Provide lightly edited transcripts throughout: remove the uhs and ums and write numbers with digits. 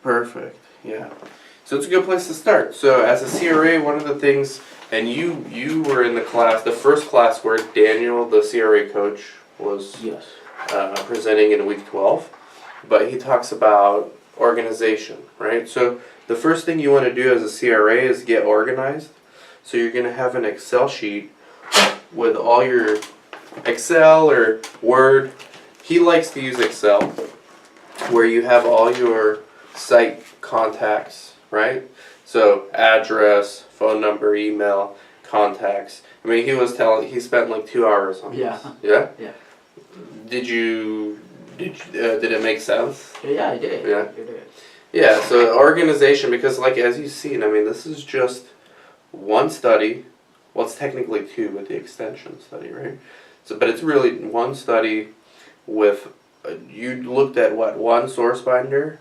Perfect. Yeah. So it's a good place to start. So as a CRA, one of the things, and you were in the class, the first class where Daniel, the CRA coach, was Yes. Presenting in week 12, but he talks about organization, right? So the first thing you want to do as a CRA is get organized. So you're going to have an Excel sheet with all your Excel or Word. He likes to use Excel, where you have all your site contacts, right? So address, phone number, email, contacts. I mean, he spent like 2 hours on this. Yeah? Yeah. Did it make sense? Yeah, I did. Yeah. You did. Yeah, so organization, because like as you've seen, I mean, this is just one study. Well, it's technically two with the extension study, right? So, but it's really one study with, you looked at what, one source binder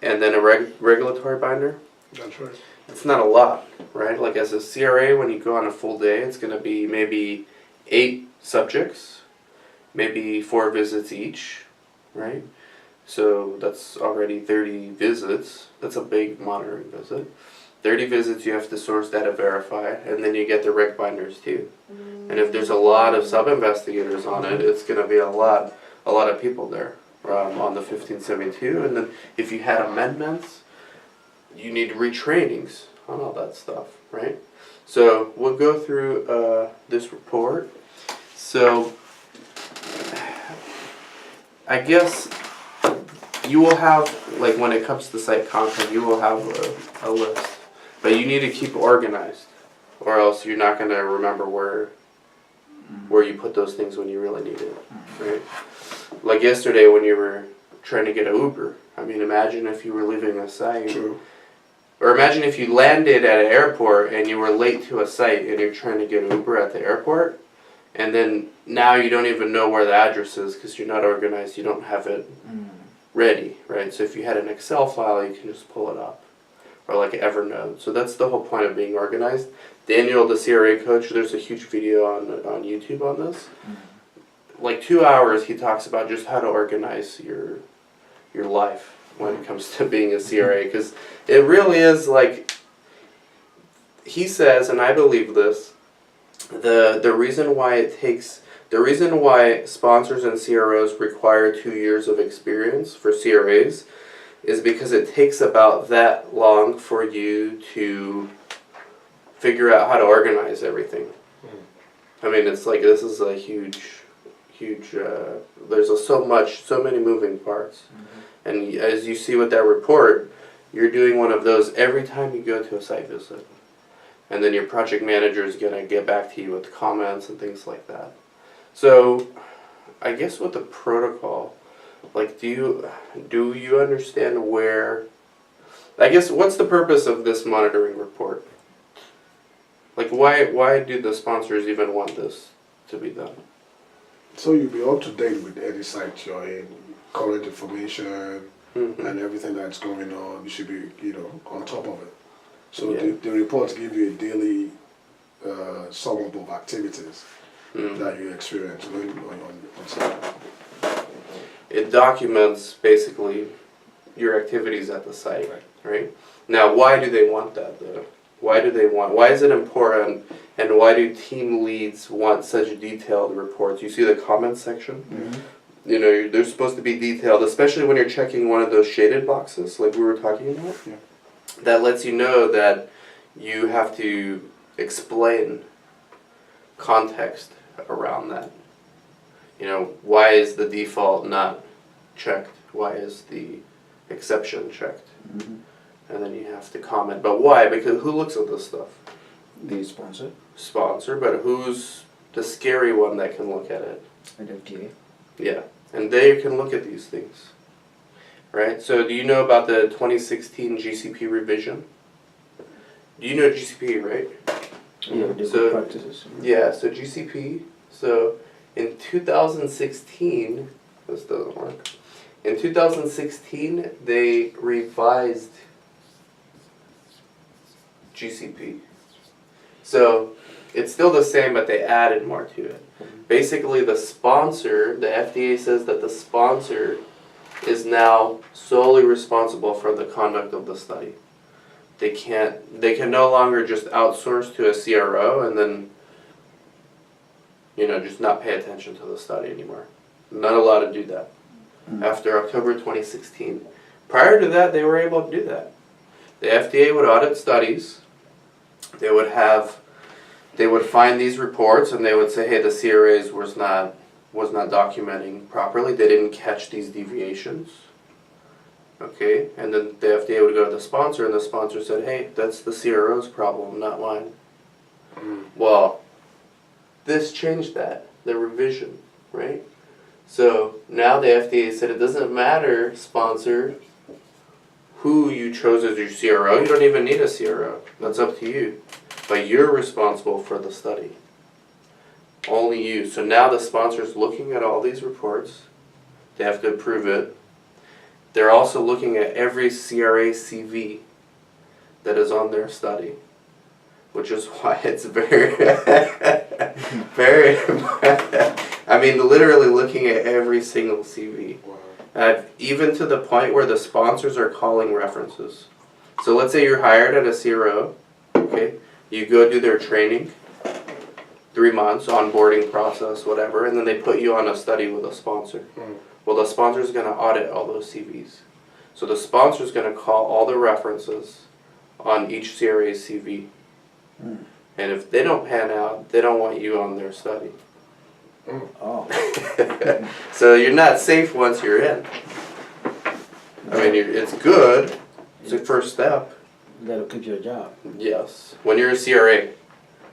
and then a regulatory binder? That's right. It's not a lot, right? Like as a CRA, when you go on a full day, it's going to be maybe 8 subjects, maybe 4 visits each, right? So that's already 30 visits. That's a big monitoring visit. 30 visits, you have to source data, verify, and then you get the reg binders too. And if there's a lot of sub-investigators on it, it's going to be a lot of people there on the 1572. And then if you had amendments, you need retrainings on all that stuff, right? So we'll go through this report. So I guess you will have, like when it comes to site content, you will have a list. But you need to keep organized, or else you're not going to remember where you put those things when you really need it, right? Like yesterday when you were trying to get an Uber. I mean, imagine if you were leaving a site. True. Or imagine if you landed at an airport and you were late to a site and you're trying to get an Uber at the airport, and then now you don't even know where the address is because you're not organized, you don't have it ready, right? So if you had an Excel file, you can just pull it up. Or like Evernote. So that's the whole point of being organized. Daniel, the CRA coach, there's a huge video on YouTube on this. Like 2 hours, he talks about just how to organize your life when it comes to being a CRA, because it really is like, he says, and I believe this, the reason why sponsors and CROs require 2 years of experience for CRAs is because it takes about that long for you to figure out how to organize everything. I mean, it's like, this is a huge, there's so many moving parts. And as you see with that report, you're doing one of those every time you go to a site visit. And then your project manager is going to get back to you with comments and things like that. So, I guess with the protocol, like, do you understand where, I guess, what's the purpose of this monitoring report? Like, why do the sponsors even want this to be done? So you'll be up to date with any site you're in, current information, and everything that's going on. You should be, on top of it. So the reports give you a daily sum up of activities that you experience on site. It documents basically your activities at the site, right? Now, why do they want that though? Why is it important, and why do team leads want such detailed reports? You see the comments section? They're supposed to be detailed, especially when you're checking one of those shaded boxes like we were talking about. Yeah. That lets you know that you have to explain context around that. Why is the default not checked? Why is the exception checked? And then you have to comment. But why? Because who looks at this stuff? The sponsor. Sponsor, but who's the scary one that can look at it? And FDA. Yeah, and they can look at these things. Right? So do you know about the 2016 GCP Revision? Do you know GCP, right? Yeah, the good practices. Yeah, so GCP, so in 2016, this doesn't work. In 2016, they revised GCP. So it's still the same, but they added more to it. Basically, the sponsor, the FDA says that the sponsor is now solely responsible for the conduct of the study. They can no longer just outsource to a CRO and then, just not pay attention to the study anymore. Not allowed to do that. After October 2016. Prior to that, they were able to do that. The FDA would audit studies. They would find these reports and they would say, hey, the CRAs was not documenting properly. They didn't catch these deviations. Okay, and then the FDA would go to the sponsor and the sponsor said, hey, that's the CRO's problem, not mine. Well, this changed that, the revision, right? So now the FDA said it doesn't matter, sponsor, who you chose as your CRO. You don't even need a CRO. That's up to you. But you're responsible for the study. Only you. So now the sponsor's looking at all these reports. They have to approve it. They're also looking at every CRA CV that is on their study, which is why it's very, very, literally looking at every single CV. Even to the point where the sponsors are calling references. So let's say you're hired at a CRO, okay? You go do their training, 3 months, onboarding process, whatever, and then they put you on a study with a sponsor. Well, the sponsor is going to audit all those CVs. So the sponsor is going to call all the references on each CRA CV. And if they don't pan out, they don't want you on their study. So you're not safe once you're in. It's good. It's a first step. You gotta keep your job. Yes. When you're a CRA.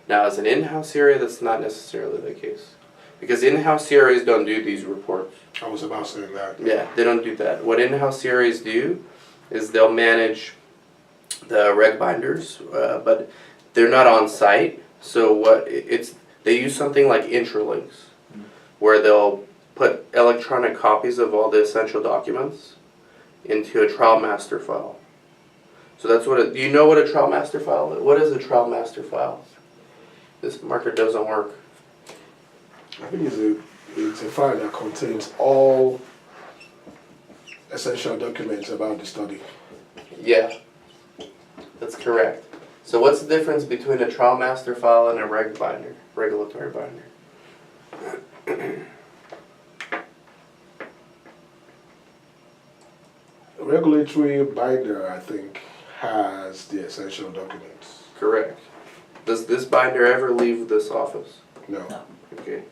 Now, as an in-house CRA, that's not necessarily the case. Because in-house CRAs don't do these reports. I was about saying that. Yeah, they don't do that. What in-house CRAs do is they'll manage the reg binders, but they're not on site. So they use something like Interlinks, where they'll put electronic copies of all the essential documents into a trial master file. So that's do you know what a trial master file is? What is a trial master file? This marker doesn't work. I think it's a file that contains all essential documents about the study. Yeah, that's correct. So what's the difference between a trial master file and a regulatory binder? A regulatory binder, I think, has the essential documents. Correct. Does this binder ever leave this office? No. Okay.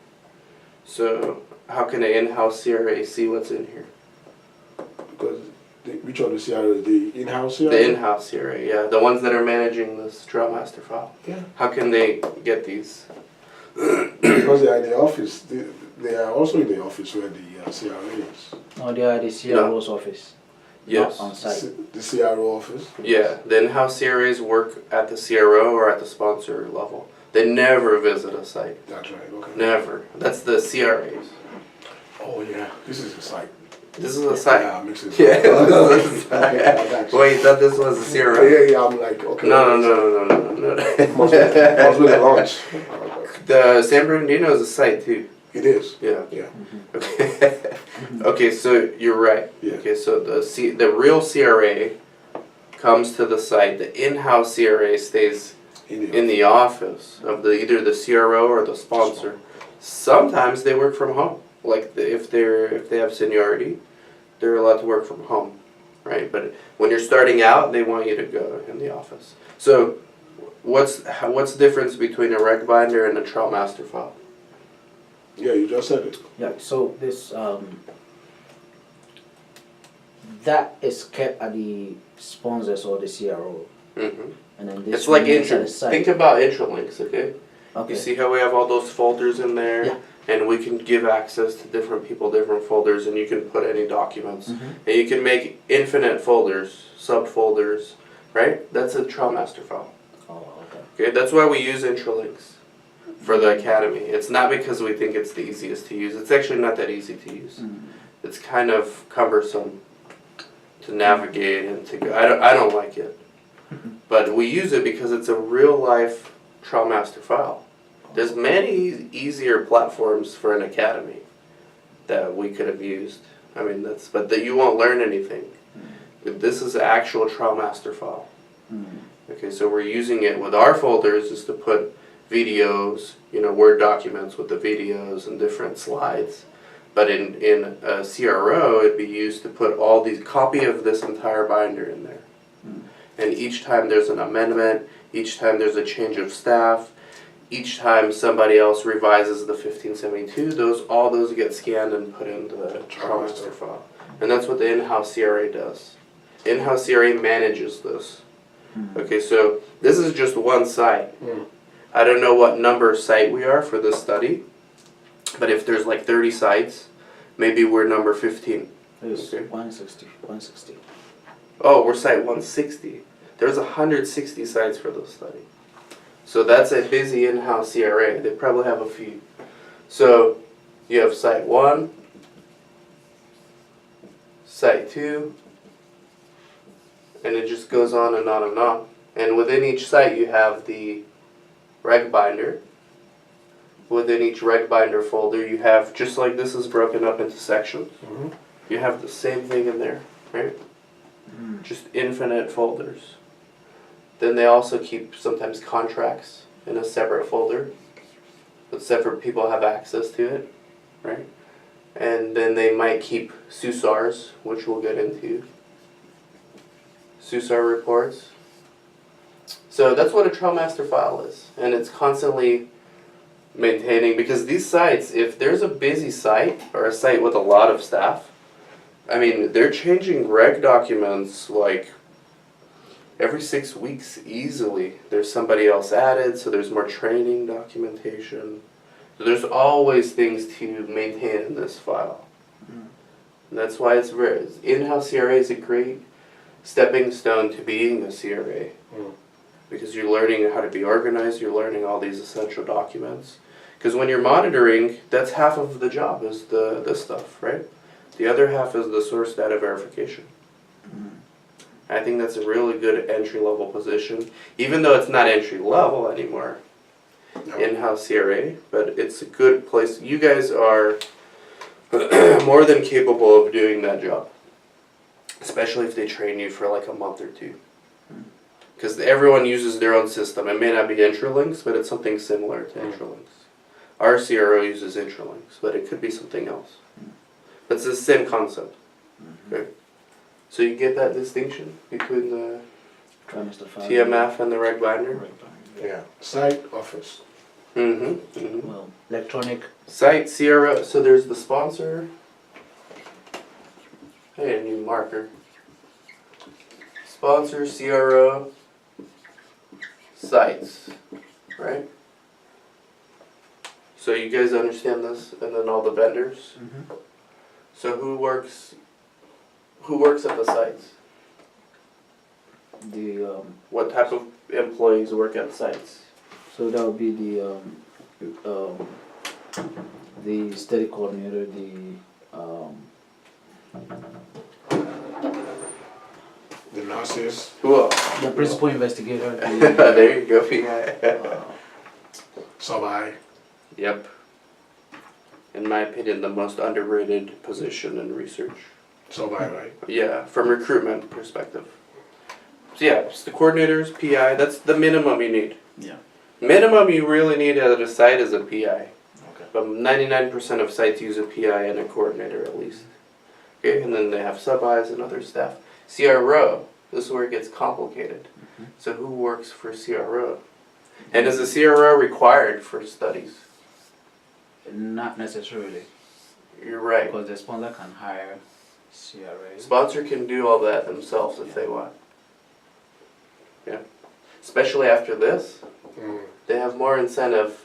So how can an in-house CRA see what's in here? Because which one is the in-house CRA? The in-house CRA, yeah. The ones that are managing this trial master file. Yeah. How can they get these? Because they are in the office. They are also in the office where the CRA is. No, they are at the CRO's office. Yes. Not on site. The CRO office? Yeah. The in-house CRAs work at the CRO or at the sponsor level. They never visit a site. That's right, okay. Never. That's the CRAs. Oh yeah, this is a site. This is a site. Yeah, I'm mixing it Yeah, up. this is a site. Wait, you thought this was a CRO? Yeah, I'm like, okay. No. Must be the launch. The San Bernardino is a site too. It is. Yeah. Yeah. Okay. Okay, so you're right. Yeah. Okay, so the real CRA comes to the site. The in-house CRA stays in the office of either the CRO or the sponsor. Sometimes they work from home. Like if they have seniority, they're allowed to work from home, right? But when you're starting out, they want you to go in the office. So what's the difference between a reg binder and a trial master file? Yeah, you just said it. Yeah, so this that is kept at the sponsors or the CRO. Mm-hmm. And then this It's like remains at the site. think about Interlinks, okay? Okay. You see how we have all those folders in there? Yeah. And we can give access to different people, different folders, and you can put any documents. Mm-hmm. And you can make infinite folders, subfolders, right? That's a trial master file. Oh, okay. Okay, that's why we use Interlinks for the academy. It's not because we think it's the easiest to use. It's actually not that easy to use. Mm-hmm. It's kind of cumbersome to navigate and to go. I don't like it. But we use it because it's a real life trial master file. There's many easier platforms for an academy that we could have used. I mean, but that you won't learn anything. This is the actual trial master file. Okay, so we're using it with our folders is to put videos, Word documents with the videos and different slides. But in a CRO, it'd be used to put all these copy of this entire binder in there. And each time there's an amendment, each time there's a change of staff, each time somebody else revises the 1572, all those get scanned and put into the trial master file. And that's what the in-house CRA does. In-house CRA manages this. Okay, so this is just one site. I don't know what number site we are for this study, but if there's like 30 sites, maybe we're number 15. It's Okay. 160. Oh, we're site 160. There's 160 sites for this study. So that's a busy in-house CRA. They probably have a few. So you have site 1, site 2, and it just goes on and on and on. And within each site you have the reg binder. Within each reg binder folder you have, just like this is broken up into sections, you have the same thing in there, right? Just infinite folders. Then they also keep sometimes contracts in a separate folder, but separate people have access to it, right? And then they might keep SUSARs, which we'll get into. SUSAR reports. So that's what a trial master file is, and it's constantly maintaining, because these sites, if there's a busy site or a site with a lot of staff, I mean, they're changing reg documents like every 6 weeks easily. There's somebody else added, so there's more training documentation. So there's always things to maintain in this file. And that's why it's very, in-house CRA is a great stepping stone to being a CRA. Because you're learning how to be organized, you're learning all these essential documents. Because when you're monitoring, that's half of the job is this stuff, right? The other half is the source data verification. I think that's a really good entry-level position, even though it's not entry-level anymore, in-house CRA, but it's a good place. You guys are more than capable of doing that job, especially if they train you for like a month or 2. Because everyone uses their own system. It may not be Interlinks, but it's something similar to Interlinks. Our CRO uses Interlinks, but it could be something else. But it's the same concept. Okay? So you get that distinction between the TMF and the reg binder? Yeah. Site, office. Well, electronic. Site, CRO, so there's the sponsor. Hey, a new marker. Sponsor, CRO, sites, right? So you guys understand this, and then all the vendors. So who works at the sites? What type of employees work at sites? So that would be the study coordinator, The nurses. Who else? the principal investigator. There you go, PI. Sub-I. Yep. In my opinion, the most underrated position in research. Sub-I, right? Yeah, from recruitment perspective. So yeah, it's the coordinators, PI, that's the minimum you need. Yeah. Minimum you really need at a site is a PI. Okay. But 99% of sites use a PI and a coordinator at least. Okay, and then they have sub-Is and other staff. CRO, this is where it gets complicated. So who works for CRO? And is a CRO required for studies? Not necessarily, You're right. because the sponsor can hire CRA. Sponsor can do all that themselves if they want. Yeah. Especially after this, they have more incentive.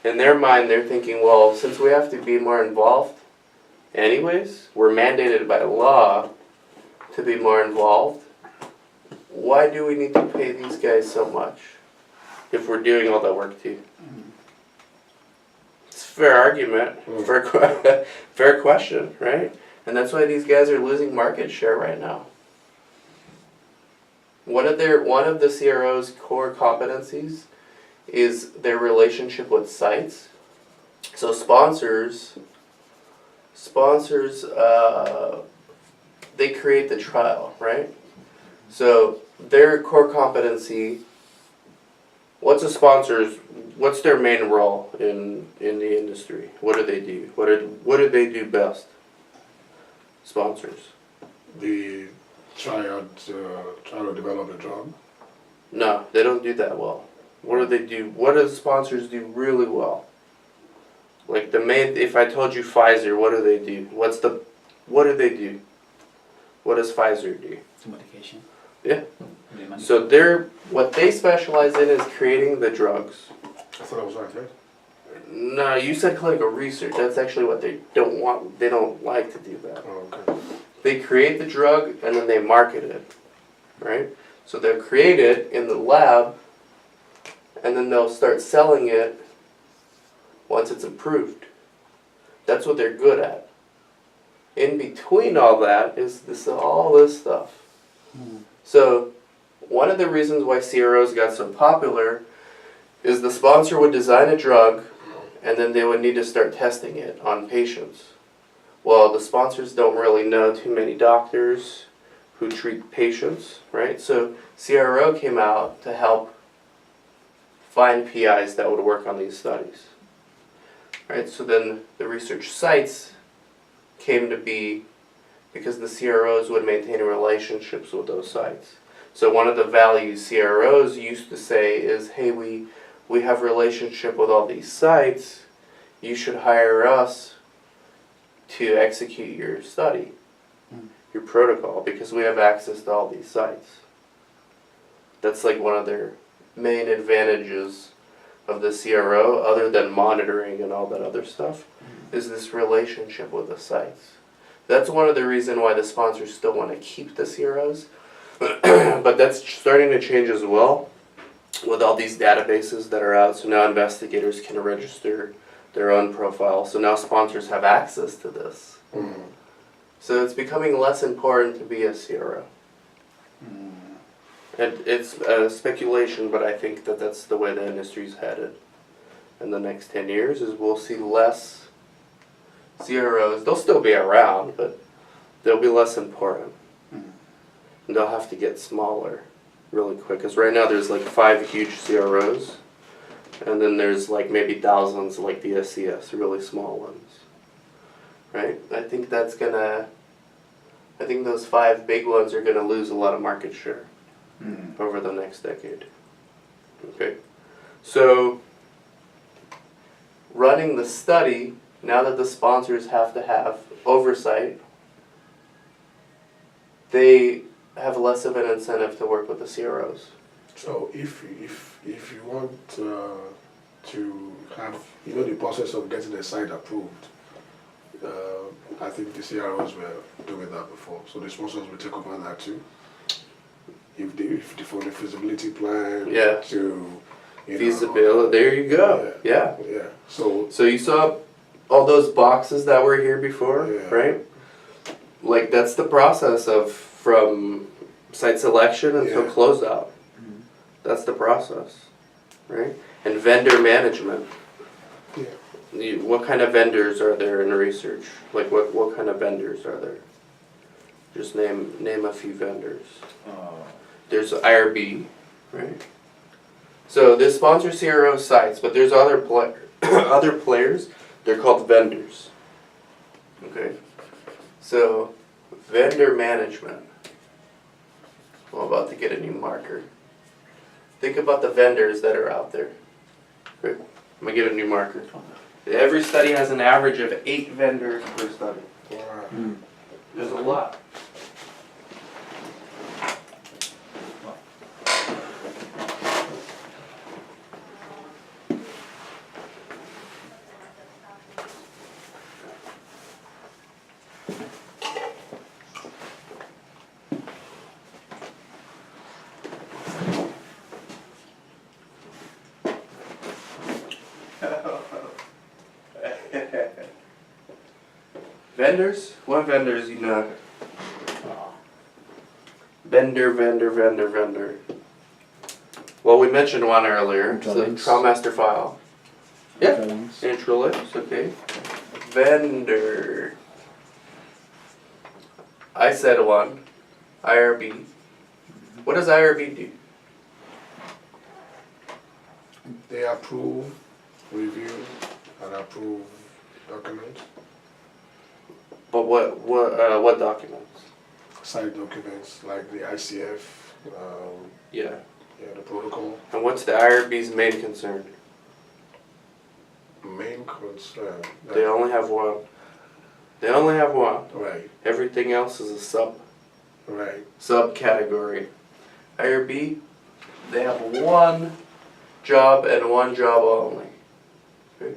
In their mind, they're thinking, well, since we have to be more involved anyways, we're mandated by law to be more involved. Why do we need to pay these guys so much if we're doing all that work too? It's a fair argument, fair question, right? And that's why these guys are losing market share right now. One of the CRO's core competencies is their relationship with sites. So sponsors sponsors, they create the trial, right? So their core competency, what's their main role in the industry? What do they do? What do they do best? Sponsors. The try to develop a drug. No, they don't do that well. What do they do? What do the sponsors do really well? Like if I told you Pfizer, what do they do? What do they do? What does Pfizer do? Medication. Yeah. They So what they specialize in is creating the drugs. I thought it was right, right? No, you said clinical research. That's actually what they don't want. They don't like to do that. Oh, okay. They create the drug and then they market it, right? So they'll create it in the lab and then they'll start selling it once it's approved. That's what they're good at. In between all that is all this stuff. So one of the reasons why CROs got so popular is the sponsor would design a drug and then they would need to start testing it on patients. Well, the sponsors don't really know too many doctors who treat patients, right? So CRO came out to help find PIs that would work on these studies, right? So then the research sites came to be because the CROs would maintain relationships with those sites. So one of the values CROs used to say is, hey, we have a relationship with all these sites, you should hire us to execute your study, your protocol, because we have access to all these sites. That's like one of their main advantages of the CRO, other than monitoring and all that other stuff, is this relationship with the sites. That's one of the reasons why the sponsors still want to keep the CROs, but that's starting to change as well with all these databases that are out. So now investigators can register their own profile. So now sponsors have access to this. Mm. So it's becoming less important to be a CRO. And it's speculation, but I think that that's the way the industry's headed. In the next 10 years is we'll see less CROs. They'll still be around, but they'll be less important. And they'll have to get smaller really quick. Because right now there's like 5 huge CROs. And then there's like maybe thousands like the SCS, really small ones. Right? I think those 5 big ones are going to lose a lot of market share over the next decade. Okay? So, running the study, now that the sponsors have to have oversight, they have less of an incentive to work with the CROs. So if you want to have the process of getting a site approved, I think the CROs were doing that before, so the sponsors will take over that too. If for the feasibility plan, Yeah. to Feasibility, there you go. Yeah. yeah. So So you saw all those boxes that were here before, Yeah. right? Like that's the process from site selection until Yeah. closeout. That's the process, right? And vendor management. yeah. What kind of vendors are there in research? Like what kind of vendors are there? Just name a few vendors. There's IRB, right? So this sponsor CRO sites, but there's other players. They're called vendors. Okay. So vendor management. I'm about to get a new marker. Think about the vendors that are out there. Okay. I'm gonna get a new marker. Every study has an average of 8 vendors per study. Wow. There's a lot. Vendors? What vendors you know? Vendor. Well, we mentioned one earlier. It's the Interlinks. TrialMaster file. Yeah. Interlinks. Interlinks, okay. Vendor. I said one. IRB. What does IRB do? They approve, review, and approve documents, But what documents? site documents like the ICF, Yeah. the protocol. And what's the IRB's main concern? Main concern. They only have one. They only have one. Right, Everything else is a right. subcategory. IRB, they have one job and one job only. Okay.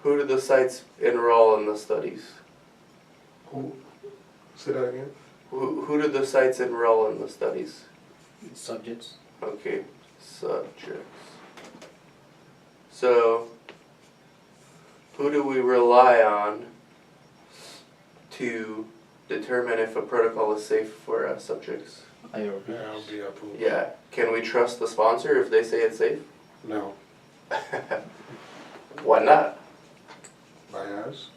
Who do the sites enroll in the studies? Who? Say that again? Who do the sites enroll in the studies? Subjects. Okay, subjects. So, who do we rely on to determine if a protocol is safe for subjects? IRB. IRB approved. Yeah. Can we trust the sponsor if they say it's safe? No. Why not? Bias.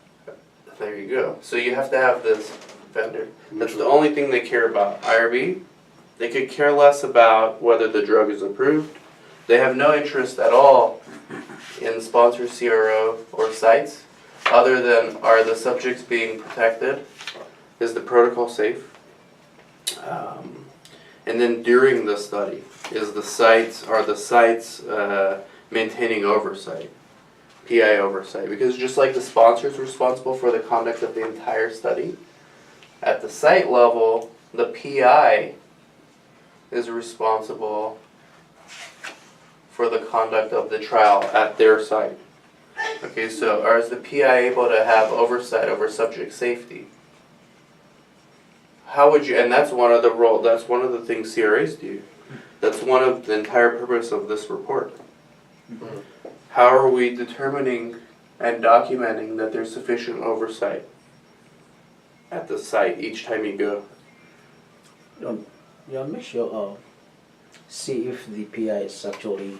There you go. So you have to have this vendor. That's the Neutral. only thing they care about. IRB, they could care less about whether the drug is approved. They have no interest at all in sponsor CRO or sites, other than are the subjects being protected? Is the protocol safe? And then during the study, are the sites maintaining oversight? PI oversight, because just like the sponsor is responsible for the conduct of the entire study, at the site level, the PI is responsible for the conduct of the trial at their site. Okay, so is the PI able to have oversight over subject safety? How would you, and that's one of the things CRAs do. That's one of the entire purpose of this report. How are we determining and documenting that there's sufficient oversight at the site each time you go? Make sure see if the PI is actually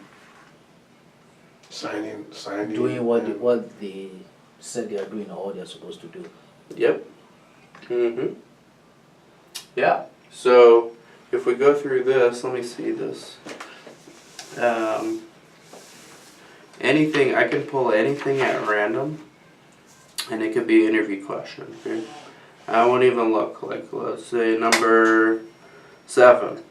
Signing. doing what they said they are doing or what they are supposed to do. Yep. Yeah. So if we go through this, let me see this. Anything, I can pull anything at random, and it could be an interview question. Okay. I won't even look. Like, let's say number 7.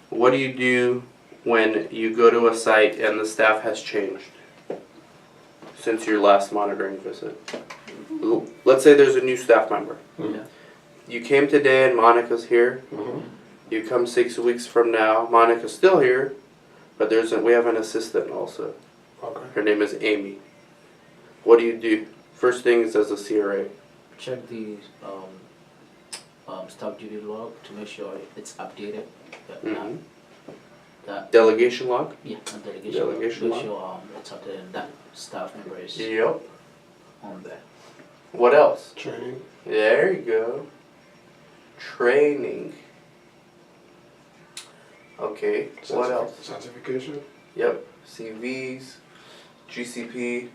What do you do when you go to a site and the staff has changed since your last monitoring visit? Let's say there's a new staff member. Yeah. You came today and Monica's here. Mm-hmm. You come 6 weeks from now, Monica's still here, but we have an assistant also. Okay. Her name is Amy. What do you do? First thing is as a CRA. Check the staff duty log to make sure it's updated. That Delegation log? yeah, and delegation. Delegation Make log. sure it's updated and that staff member is Yep. on there. What else? Training. There you go. Training. Okay, what else? Certification. Yep, CVs, GCP.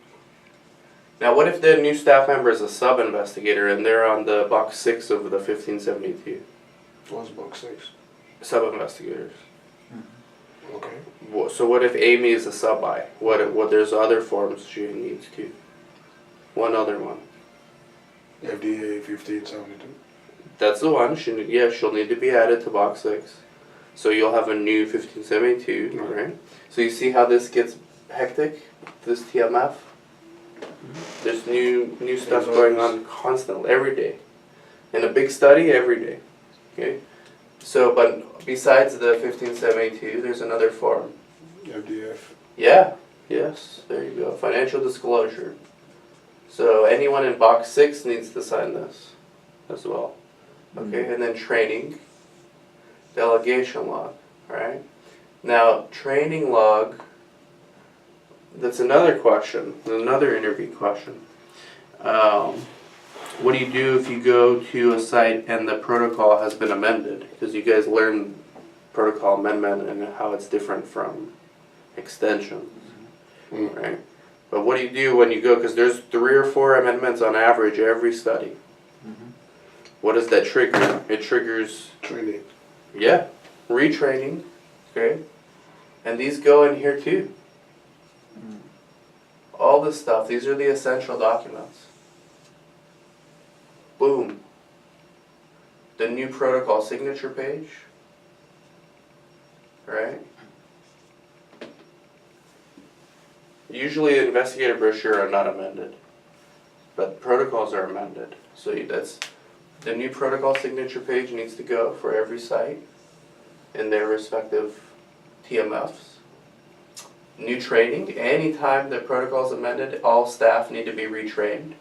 Now what if the new staff member is a sub-investigator and they're on the box 6 of the 1572? What's box 6? Sub-investigators. Okay. So what if Amy is a sub-I? What there's other forms she needs to? One other one. FDA 1572. That's the one. She'll need to be added to box 6. So you'll have a new 1572, right? So you see how this gets hectic? This TMF? There's new stuff going on constantly, every day. In a big study, every day. Okay? So, but besides the 1572, there's another form. FDF. Yeah, yes, there you go. Financial disclosure. So anyone in box 6 needs to sign this as well. Okay, and then training, delegation log, right? Now, training log, that's another question, another interview question. What do you do if you go to a site and the protocol has been amended? Because you guys learn protocol amendment and how it's different from extensions, right? But what do you do when you go, because there's 3 or 4 amendments on average every study. What does that trigger? It triggers, Training. yeah, retraining, okay? And these go in here too. All this stuff, these are the essential documents. Boom. The new protocol signature page, right? Usually investigator brochure are not amended, but protocols are amended. So that's, the new protocol signature page needs to go for every site in their respective TMFs. New training, anytime the protocol is amended, all staff need to be retrained,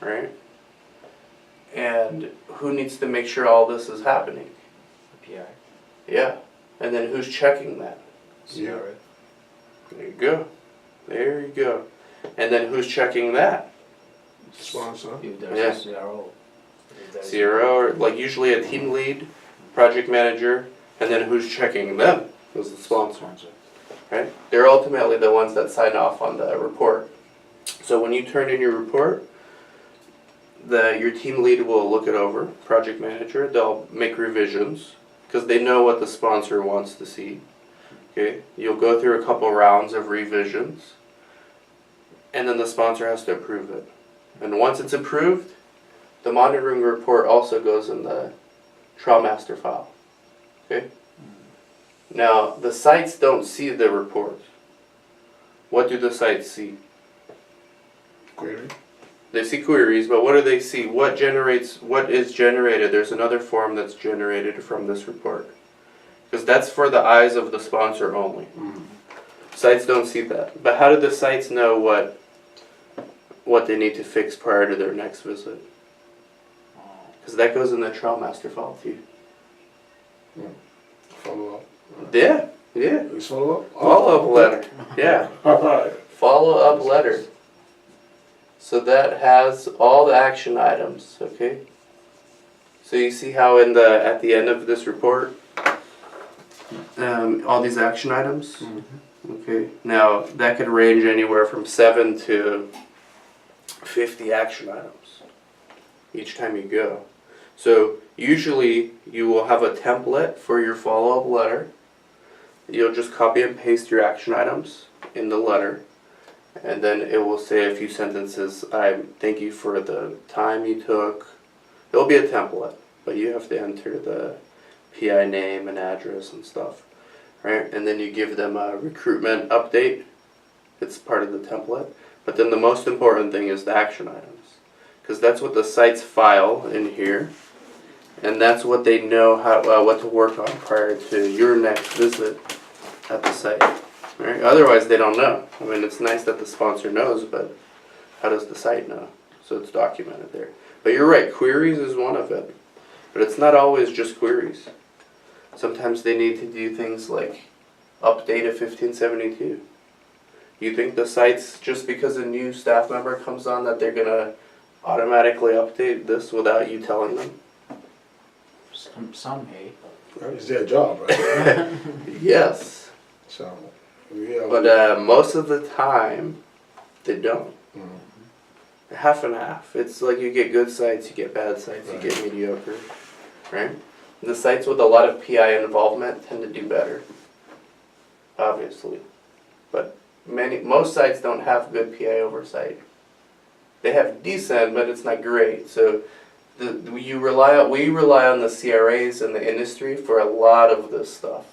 right? And who needs to make sure all this is happening? PI. Yeah, and then who's checking that? Yeah. There you go. There you go. And then who's checking that? Sponsor. If there's Yeah. a CRO. If there's- CRO, or like usually a team lead, project manager, and then who's checking them is the sponsor, right? They're ultimately the ones that sign off on the report. So when you turn in your report, your team lead will look it over, project manager, they'll make revisions, because they know what the sponsor wants to see. Okay, you'll go through a couple rounds of revisions, and then the sponsor has to approve it. And once it's approved, the monitoring report also goes in the trial master file. Okay? Now, the sites don't see the report. What do the sites see? Query. They see queries, but what do they see? What is generated? There's another form that's generated from this report. Because that's for the eyes of the sponsor only. Sites don't see that. But how do the sites know what they need to fix prior to their next visit? Because that goes in the trial master file too. Follow up. Yeah. Is follow up? Follow-up letter. Yeah. Alright. Follow-up letter. So that has all the action items, okay? So you see how at the end of this report, all these action items? Okay, now that could range anywhere from 7 to 50 action items each time you go. So usually you will have a template for your follow-up letter. You'll just copy and paste your action items in the letter, and then it will say a few sentences. I thank you for the time you took. It'll be a template, but you have to enter the PI name and address and stuff, right? And then you give them a recruitment update. It's part of the template. But then the most important thing is the action items, because that's what the sites file in here, and that's what they know what to work on prior to your next visit at the site. Right? Otherwise, they don't know. I mean, it's nice that the sponsor knows, but how does the site know? So it's documented there. But you're right, queries is one of it. But it's not always just queries. Sometimes they need to do things like update a 1572. You think the sites, just because a new staff member comes on, that they're going to automatically update this without you telling them? Some may. Well, it's their job, right? Yes. So, yeah. But most of the time, they don't. Mhm. Half and half. It's like you get good sites, you get bad sites, Right. you get mediocre, right? The sites with a lot of PI involvement tend to do better, obviously. But most sites don't have good PI oversight. They have decent, but it's not great. So we rely on the CRAs and the industry for a lot of this stuff.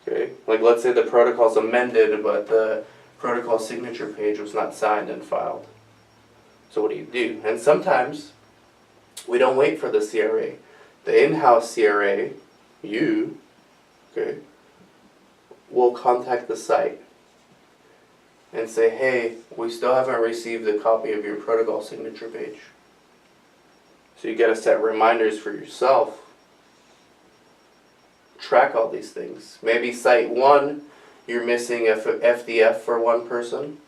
Okay, like let's say the protocol's amended, but the protocol signature page was not signed and filed. So what do? And sometimes we don't wait for the CRA. The in-house CRA, okay, will contact the site and say, hey, we still haven't received a copy of your protocol signature page. So you gotta set reminders for yourself. Track all these things. Maybe site 1, you're missing a FDF for one person,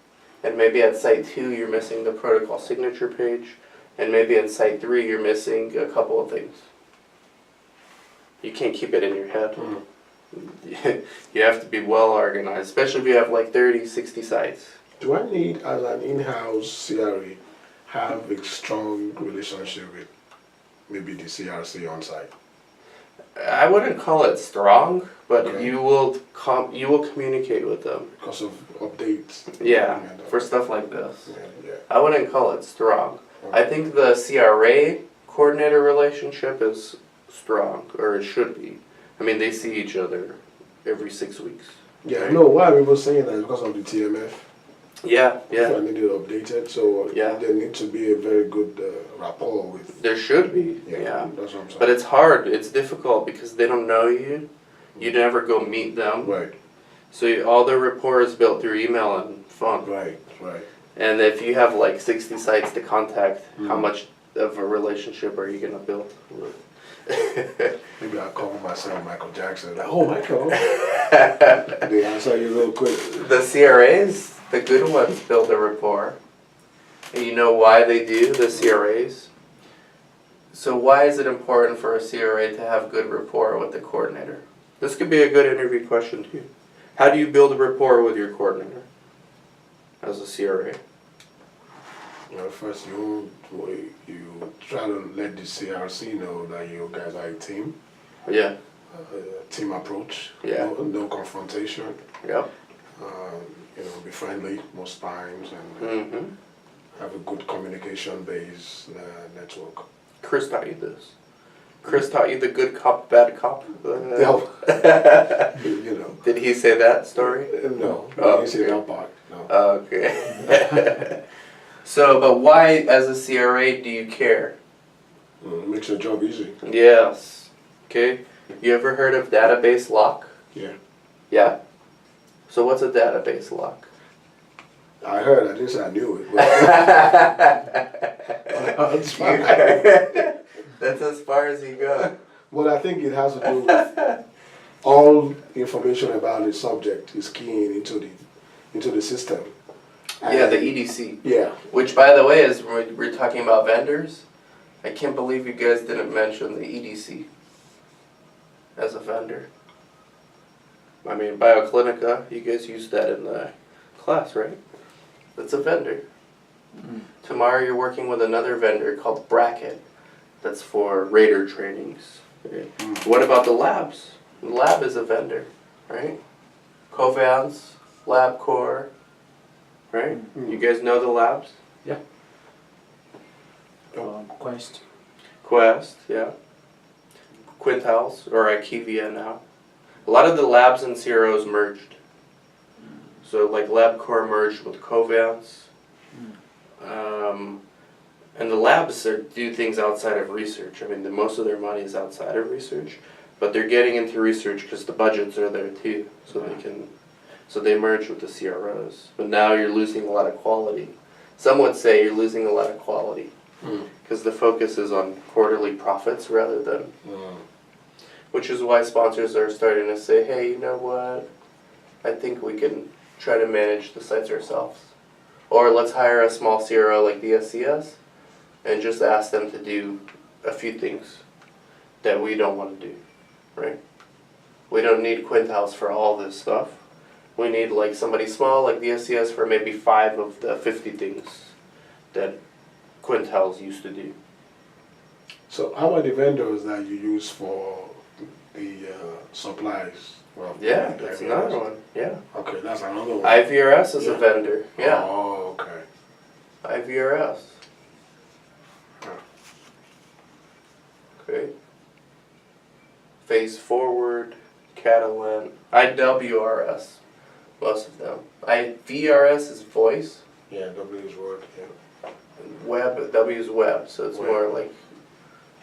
and maybe at site 2 you're missing the protocol signature page, and maybe in site 3 you're missing a couple of things. You can't keep it in your head. You have to be well organized, especially if you have like 30, 60 sites. Do I need, as an in-house CRE, have a strong relationship with maybe the CRC on site? I wouldn't call it strong, but Okay. you will communicate with them. Because of updates? Yeah, And, for stuff like this. yeah. I wouldn't call it strong. I think the CRA coordinator relationship is strong, or it should be. I mean, they see each other every 6 weeks. Yeah, no, why people saying that is because of the TMF. Yeah, So I yeah. need it updated, so Yeah. there needs to be a very good rapport with. There should be, yeah. That's what I'm saying. But it's hard, it's difficult because they don't know you. You never go meet them. Right, So all their rapport is built through email and phone. right. And if you have like 60 sites to contact, how much of a relationship are you going to build with? Maybe I'll call myself Michael Jackson. Like, oh, Michael. They answer you real quick. The CRAs, the good ones, build a rapport. And you know why they do, the CRAs? So why is it important for a CRA to have good rapport with the coordinator? This could be a good interview question too. How do you build a rapport with your coordinator as a CRA? Well, first you try to let the CRC know that you guys are a team. Yeah, Team approach. Yeah. No confrontation. yep. Be friendly most times and Mm-hmm. have a good communication-based network. Chris taught you this. Chris taught you the good cop, bad cop. No. Did he say that story? No, Oh, I didn't say okay. that part. No. Okay. So, but why, as a CRA, do you care? Makes your job easy. Yes. Okay. You ever heard of database lock? Yeah. Yeah. So what's a database lock? I heard. I didn't say I knew it. But it's fine. That's as far as you go. Well, I think it has to do with all information about the subject is keying into the system. Yeah, the EDC. Yeah. Which, by the way, is when we're talking about vendors. I can't believe you guys didn't mention the EDC as a vendor. I mean, Bioclinica, you guys used that in the class, right? That's a vendor. Tomorrow you're working with another vendor called Bracket. That's for Raider trainings. Okay. What about the labs? The lab is a vendor, right? Covance, LabCorp, right? You guys know the labs? Quest. Quest, yeah. Quintiles, or Ikevia now. A lot of the labs and CROs merged. So like LabCorp merged with Covance. And the labs do things outside of research. I mean, most of their money is outside of research, but they're getting into research because the budgets are there too. So they merge with the CROs. But now you're losing a lot of quality. Some would say you're losing a lot of quality because the focus is on quarterly profits rather than, which is why sponsors are starting to say, hey, you know what? I think we can try to manage the sites ourselves. Or let's hire a small CRO like DSCS and just ask them to do a few things that we don't want to do, right? We don't need Quintiles for all this stuff. We need like somebody small like DSCS for maybe 5 of the 50 things that Quintiles used to do. So how are the vendors that you use for the supplies? Well, Yeah, the that's IVRs? another one, yeah. Okay, that's another one. IVRS is a vendor, yeah. Oh, okay. IVRS. Okay. Phase Forward, Catalan, IWRS, most of them. VRS is voice, Yeah, W is word. Yeah. web, W is web, so it's Web. more like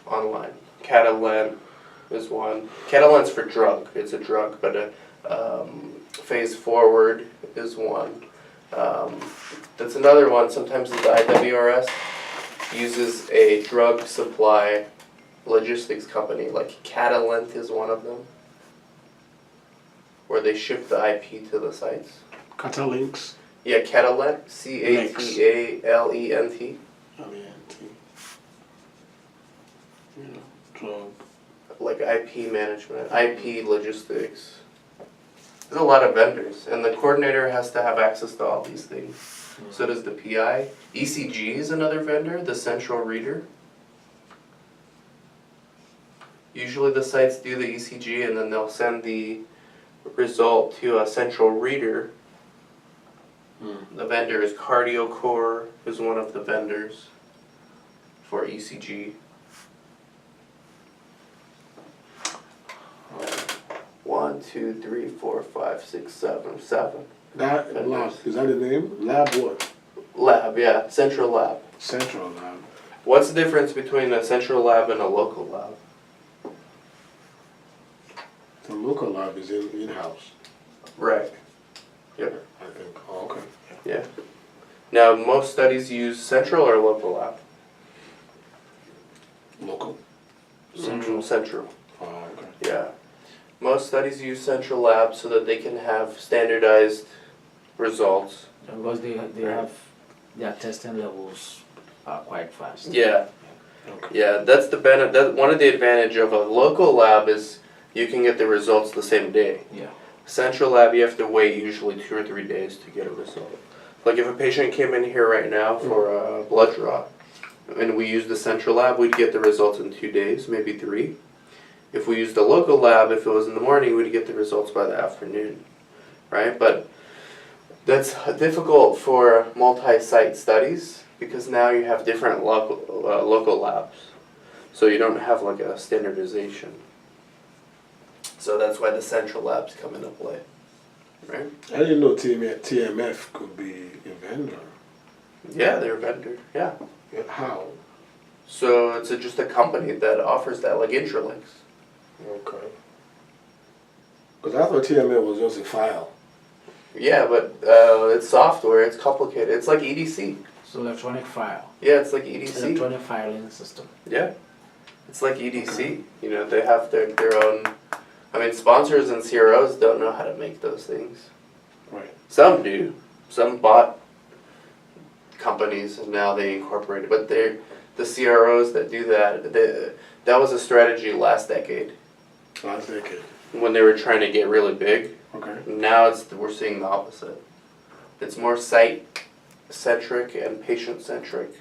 online. Catalan is one. Catalan's for drug, it's a drug, but Phase Forward is one. That's another one. Sometimes the IWRS uses a drug supply logistics company, like Catalent is one of them, where they ship the IP to the sites. Interlinks. Yeah, Catalent, CATALENT. LENT. Drug. like IP management, IP logistics. There's a lot of vendors, and the coordinator has to have access to all these things. So does the PI. ECG is another vendor, the central reader. Usually the sites do the ECG and then they'll send the result to a central reader. The vendor is CardioCore, is one of the vendors for ECG. 1, 2, 3, 4, 5, 6, 7, 7. That lab, is that the name? Lab what? Lab, yeah, central lab. Central lab. What's the difference between a central lab and a local lab? The local lab is in-house, Right. Yep. I think. Oh, okay. Yeah. Now, most studies use central or local lab? Local. Central. Oh, okay. Yeah. Most studies use central lab so that they can have standardized results. Because they have their testing levels are quite fast. Yeah. Okay. Yeah, that's the benefit. One of the advantage of a local lab is you can get the results the same day. Yeah. Central lab, you have to wait usually 2 or 3 days to get a result. Like if a patient came in here right now for a blood draw, and we used the central lab, we'd get the results in 2 days, maybe 3. If we used the local lab, if it was in the morning, we'd get the results by the afternoon, right? But that's difficult for multi-site studies because now you have different local labs. So you don't have like a standardization. So that's why the central labs come into play, right? I didn't know TMF could be a vendor. Yeah, they're a vendor, yeah. How? So it's just a company that offers that, like Interlinks. Okay. Because I thought TMF was just a file. Yeah, but it's software, it's complicated. It's like EDC. It's electronic file. Yeah, it's like EDC. Electronic filing system. Yeah. It's like EDC. You know, they have their own... I mean, sponsors and CROs don't know how to make those things. Right. Some do. Some bought companies and now they incorporate it. But the CROs that do that, that was a strategy last decade. Last decade. When they were trying to get really big. Okay. Now we're seeing the opposite. It's more site-centric and patient-centric.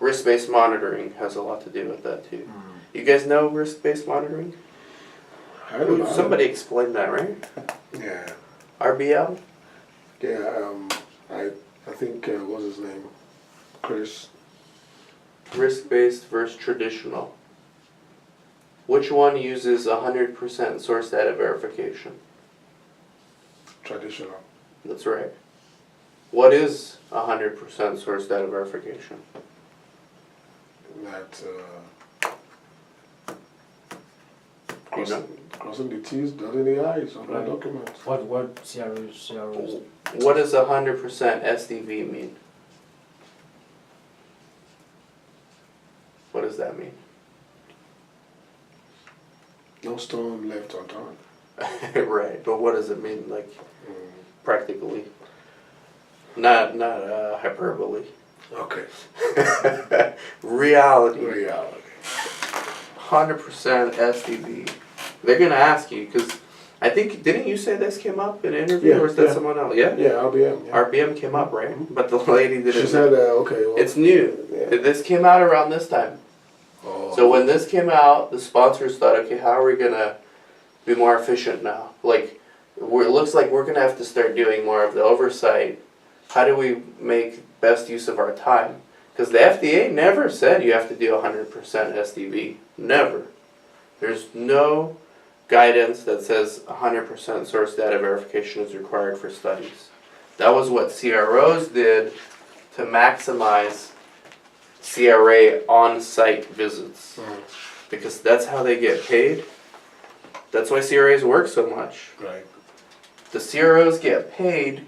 Risk-based monitoring has a lot to do with that too. You guys know risk-based monitoring? I don't know. Somebody explained that, right? Yeah. RBM? Yeah, I think, what's his name? Chris. Risk-based versus traditional. Which one uses 100% source data verification? Traditional. That's right. What is 100% source data verification? That, You know? crossing the T's, dotting the I's on the Right. document. What CROs? What does 100% SDV mean? What does that mean? No stone left unturned. Right, but what does it mean, like, practically? Not hyperbole. Okay. Reality. Reality. 100% SDV. They're gonna ask you, because I think, didn't you say this came up in an interview, Yeah, or was that yeah. someone else? Yeah? Yeah, RBM. Yeah. RBM came up, right? But the lady didn't. She said, okay. Well, It's new. Yeah. This came out around this time. oh, So when this came out, the sponsors thought, okay, how are we gonna be more efficient now? Like, it looks like we're gonna have to start doing more of the oversight. How do we make best use of our time? Because the FDA never said you have to do 100% SDV. Never. There's no guidance that says 100% source data verification is required for studies. That was what CROs did to maximize CRA on-site visits. Because that's how they get paid. That's why CRAs work so much. right. The CROs get paid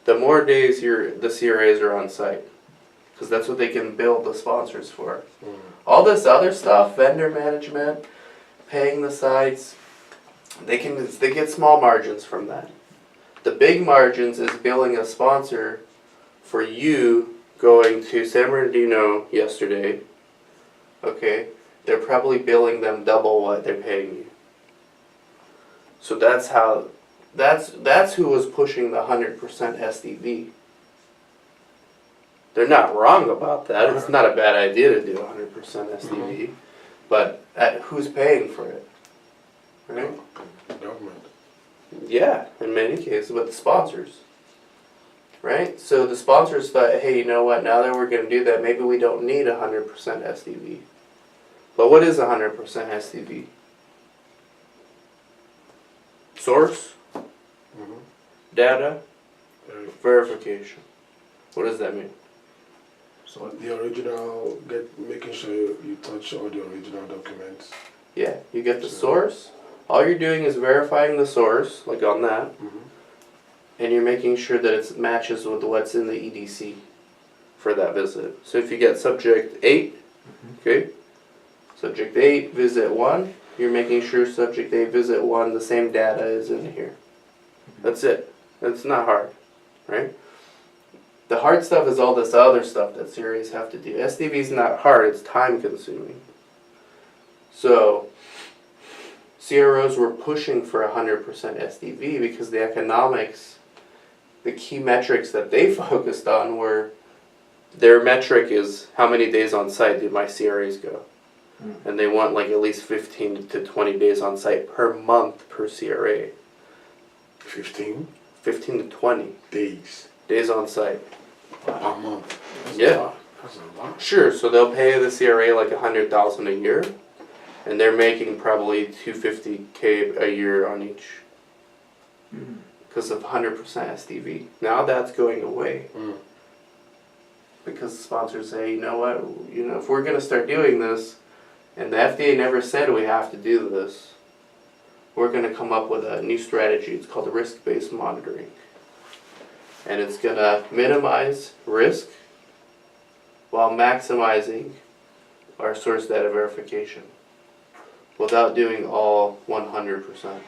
the more days the CRAs are on site. Because that's what they can bill the sponsors for. All this other stuff, vendor management, paying the sites, they get small margins from that. The big margins is billing a sponsor for you going to San Bernardino yesterday, okay, they're probably billing them double what they're paying you. So that's who was pushing the 100% SDV. They're not wrong about that. It's not a bad idea to do 100% SDV, but who's paying for it, right? Government. Yeah, in many cases, but the sponsors, right? So the sponsors thought, hey, you know what? Now that we're going to do that, maybe we don't need 100% SDV. But what is 100% SDV? Source, data, verification. What does that mean? So the original, making sure you touch all the original documents. Yeah, you get the source. All you're doing is verifying the source, like on that, and you're making sure that it matches with what's in the EDC for that visit. So if you get subject 8, okay, subject 8, visit 1, you're making sure subject 8, visit 1, the same data is in here. That's it. It's not hard, right? The hard stuff is all this other stuff that CRAs have to do. SDV is not hard, it's time consuming. So CROs were pushing for 100% SDV because the economics, the key metrics that they focused on were, their metric is how many days on site did my CRAs go? And they want like at least 15 to 20 days on site per month per CRA. 15 to 20 days on site. per month. Yeah. That's a lot. Sure, so they'll pay the CRA like $100,000 a year, and they're making probably $250K a year on each because of 100% SDV. Now that's going away because the sponsors say, you know what, if we're going to start doing this, and the FDA never said we have to do this, we're going to come up with a new strategy. It's called RiskBased Monitoring. And it's going to minimize risk while maximizing our source data verification without doing all 100%.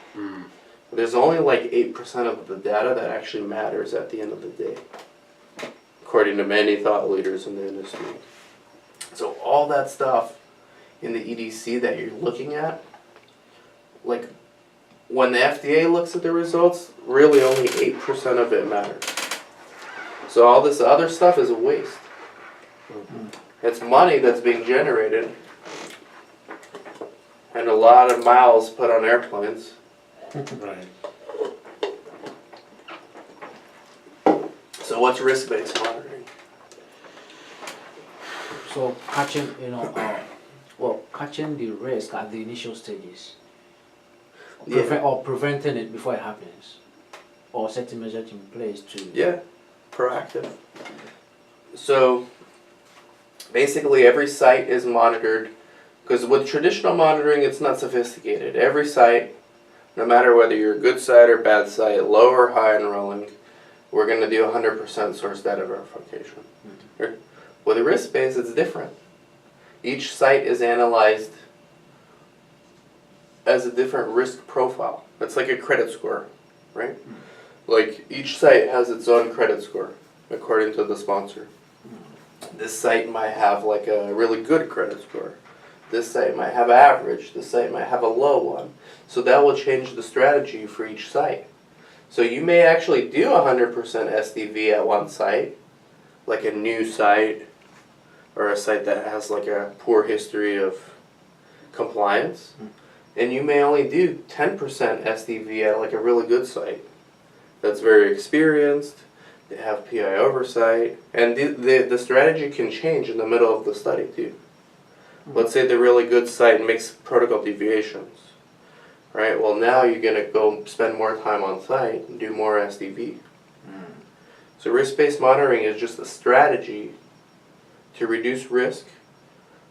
There's only like 8% of the data that actually matters at the end of the day, according to many thought leaders in the industry. So all that stuff in the EDC that you're looking at, like when the FDA looks at the results, really only 8% of it matters. So all this other stuff is a waste. It's money that's being generated and a lot of miles put on airplanes. Right. So what's risk-based monitoring? So catching, catching the risk at the initial stages, or preventing it before it happens, or setting measures in place to. Yeah, proactive. So basically every site is monitored, because with traditional monitoring it's not sophisticated. Every site, no matter whether you're a good site or bad site, low or high enrolling, we're going to do 100% source data verification. With a risk base, it's different. Each site is analyzed as a different risk profile. It's like a credit score, right? Like each site has its own credit score according to the sponsor. This site might have like a really good credit score. This site might have average. This site might have a low one. So that will change the strategy for each site. So you may actually do 100% SDV at one site, like a new site, or a site that has like a poor history of compliance. And you may only do 10% SDV at like a really good site that's very experienced, they have PI oversight, and the strategy can change in the middle of the study too. Let's say the really good site makes protocol deviations, right? Well, now you're going to go spend more time on site and do more SDV. So risk-based monitoring is just a strategy to reduce risk,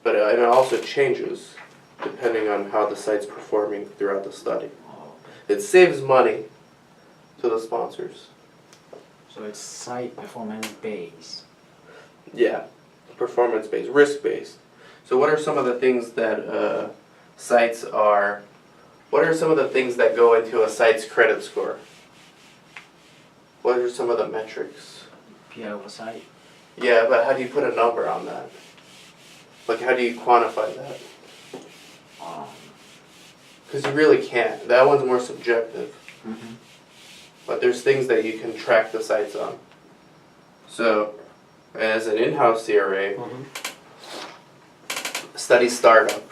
but it also changes depending on how the site's performing throughout the study. It saves money to the sponsors. So it's site performance based. Yeah, performance-based, risk-based. So what are some of the things that sites are, what are some of the things that go into a site's credit score? What are some of the metrics? PI oversight. Yeah, but how do you put a number on that? Like how do you quantify that? Because you really can't. That one's more subjective. Mm-hmm. But there's things that you can track the sites on. So, as an in-house CRA, study startup.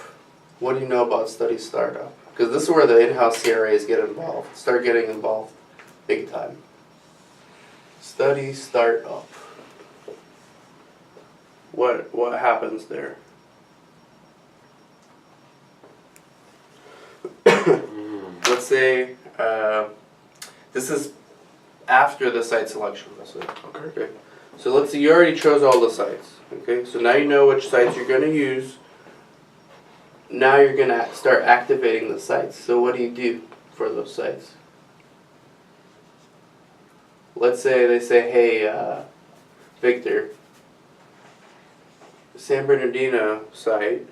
What do you know about study startup? Because this is where the in-house CRAs get involved. Start getting involved big time. Study startup. What happens there? Let's say this is after the site selection. Okay. So let's say you already chose all the sites. Okay. So now you know which sites you're going to use. Now you're going to start activating the sites. So what do you do for those sites? Let's say they say, hey, Victor, San Bernardino site,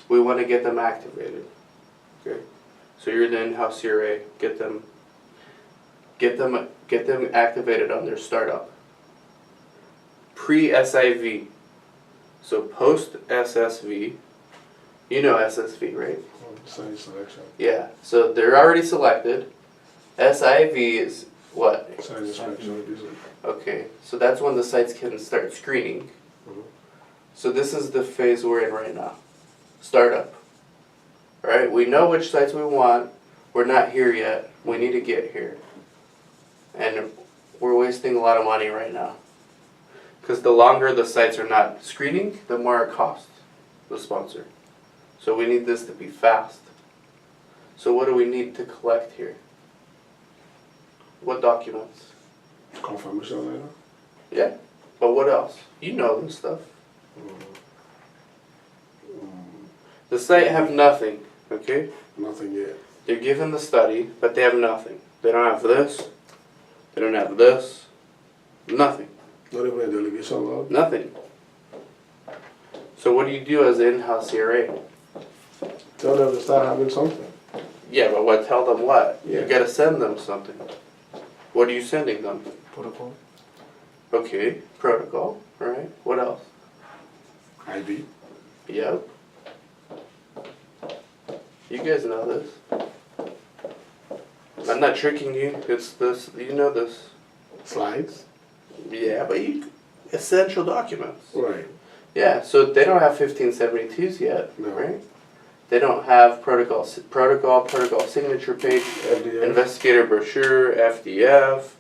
we want to get them activated. Okay, so you're the in-house CRA. Get them activated on their startup. Pre-SIV, so post-SSV. You know SSV, right? Site selection. Yeah. So they're already selected. SIV is what? Site inspection. Okay. So that's when the sites can start screening. So this is the phase we're in right now. Startup. Right? We know which sites we want. We're not here yet. We need to get here. And we're wasting a lot of money right now. Because the longer the sites are not screening, the more it costs the sponsor. So we need this to be fast. So what do we need to collect here? What documents? Confirmation letter. Yeah. But what else? You know this stuff. The site have nothing, okay? Nothing yet. They're given the study, but they have nothing. They don't have this. They don't have this. Nothing. Not even a delegation log? Nothing. So what do you do as an in-house CRA? Tell them to start having something. Yeah, but what? Tell them what? Yeah. You gotta send them something. What are you sending them? Protocol. Okay, protocol, right? What else? ID. Yep. You guys know this. I'm not tricking you. It's this. You know this. Slides. Yeah, but essential documents. Right. Yeah, so they don't have 1572s yet, No. right? They don't have protocol signature page, FDF. investigator brochure, FDF.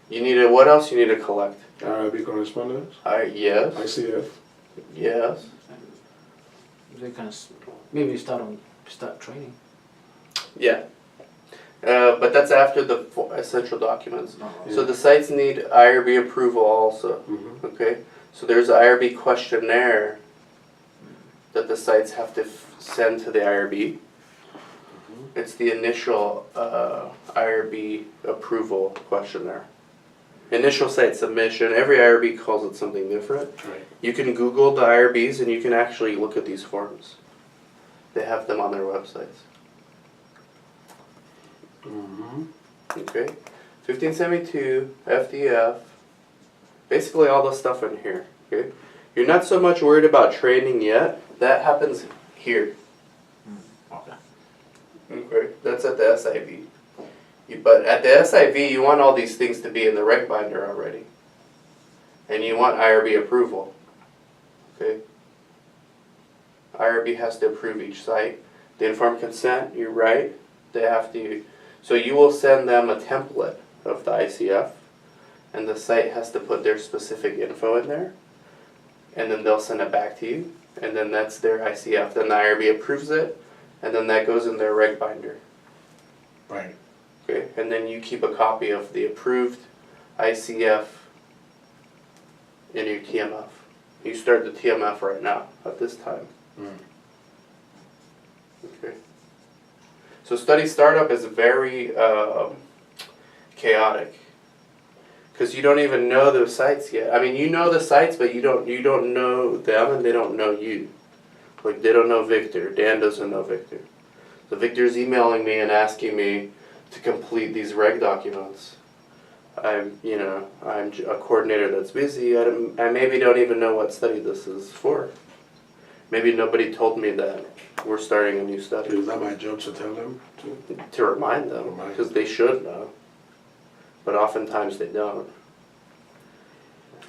You need what else you need to collect? IRB correspondence. Yes. ICF. Yes. They can maybe start training. Yeah. But that's after the essential documents. Yeah. So the sites need IRB approval also. Mm-hmm. Okay. So there's an IRB questionnaire that the sites have to send to the IRB. It's the initial IRB approval questionnaire. Initial site submission. Every IRB calls it something different. Right. You can Google the IRBs and you can actually look at these forms. They have them on their websites. Mm-hmm. Okay. 1572, FDF. Basically all the stuff in here. Okay. You're not so much worried about training yet. That happens here. Okay. Okay. That's at the SIV. But at the SIV, you want all these things to be in the reg binder already. And you want IRB approval. Okay. IRB has to approve each site. The informed consent, you're right. They have to. So you will send them a template of the ICF, and the site has to put their specific info in there, and then they'll send it back to you, and then that's their ICF. Then the IRB approves it, and then that goes in their reg binder. Right. Okay, and then you keep a copy of the approved ICF in your TMF. You start the TMF right now at this time. Okay. So study startup is very chaotic because you don't even know those sites yet. I mean, you know the sites, but you don't know them, and they don't know you. Like they don't know Victor. Dan doesn't know Victor. So Victor's emailing me and asking me to complete these reg documents. I'm a coordinator that's busy. I maybe don't even know what study this is for. Maybe nobody told me that we're starting a new study. Is that my job to tell them? To remind them, Remind because they should know. But oftentimes they don't.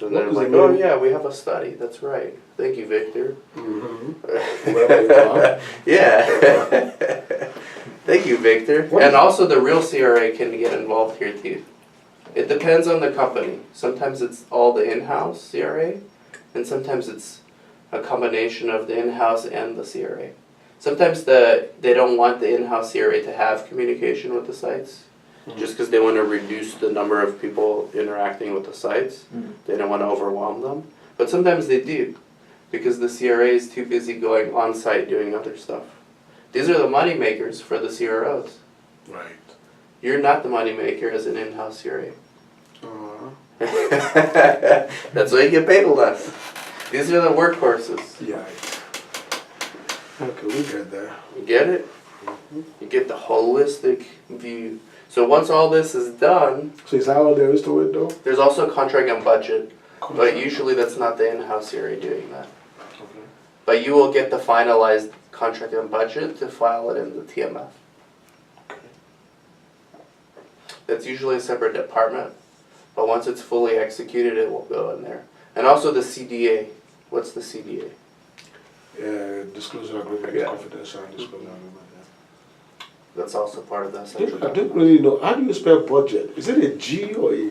And What they're does like, it oh mean? yeah, we have a study, that's right. Thank you, Victor. Mm-hmm. Whoever you are. Yeah. Thank you, Victor. What And is- also the real CRA can get involved here too. It depends on the company. Sometimes it's all the in-house CRA, and sometimes it's a combination of the in-house and the CRA. Sometimes they don't want the in-house CRA to have communication with the sites, just because they want to reduce the number of people interacting with the sites. They don't want to overwhelm them. But sometimes they do, because the CRA is too busy going on-site doing other stuff. These are the money makers for the CROs. Right. You're not the money maker as an in-house CRA. Uh, That's why you get paid less. These are the workhorses. yeah. Okay, we get there. You get it? You get the holistic view. So once all this is done, So is that all there is to it though? there's also contract and budget, but usually that's not the in-house CRA doing that. Okay. But you will get the finalized contract and budget to file it in the TMF. Okay. That's usually a separate department, but once it's fully executed, it will go in there. And also the CDA. What's the CDA? Disclosure agreement, Yeah. confidential disclosure agreement. That's also part of that I central don't document. really know. How do you spell budget? Is it a G or a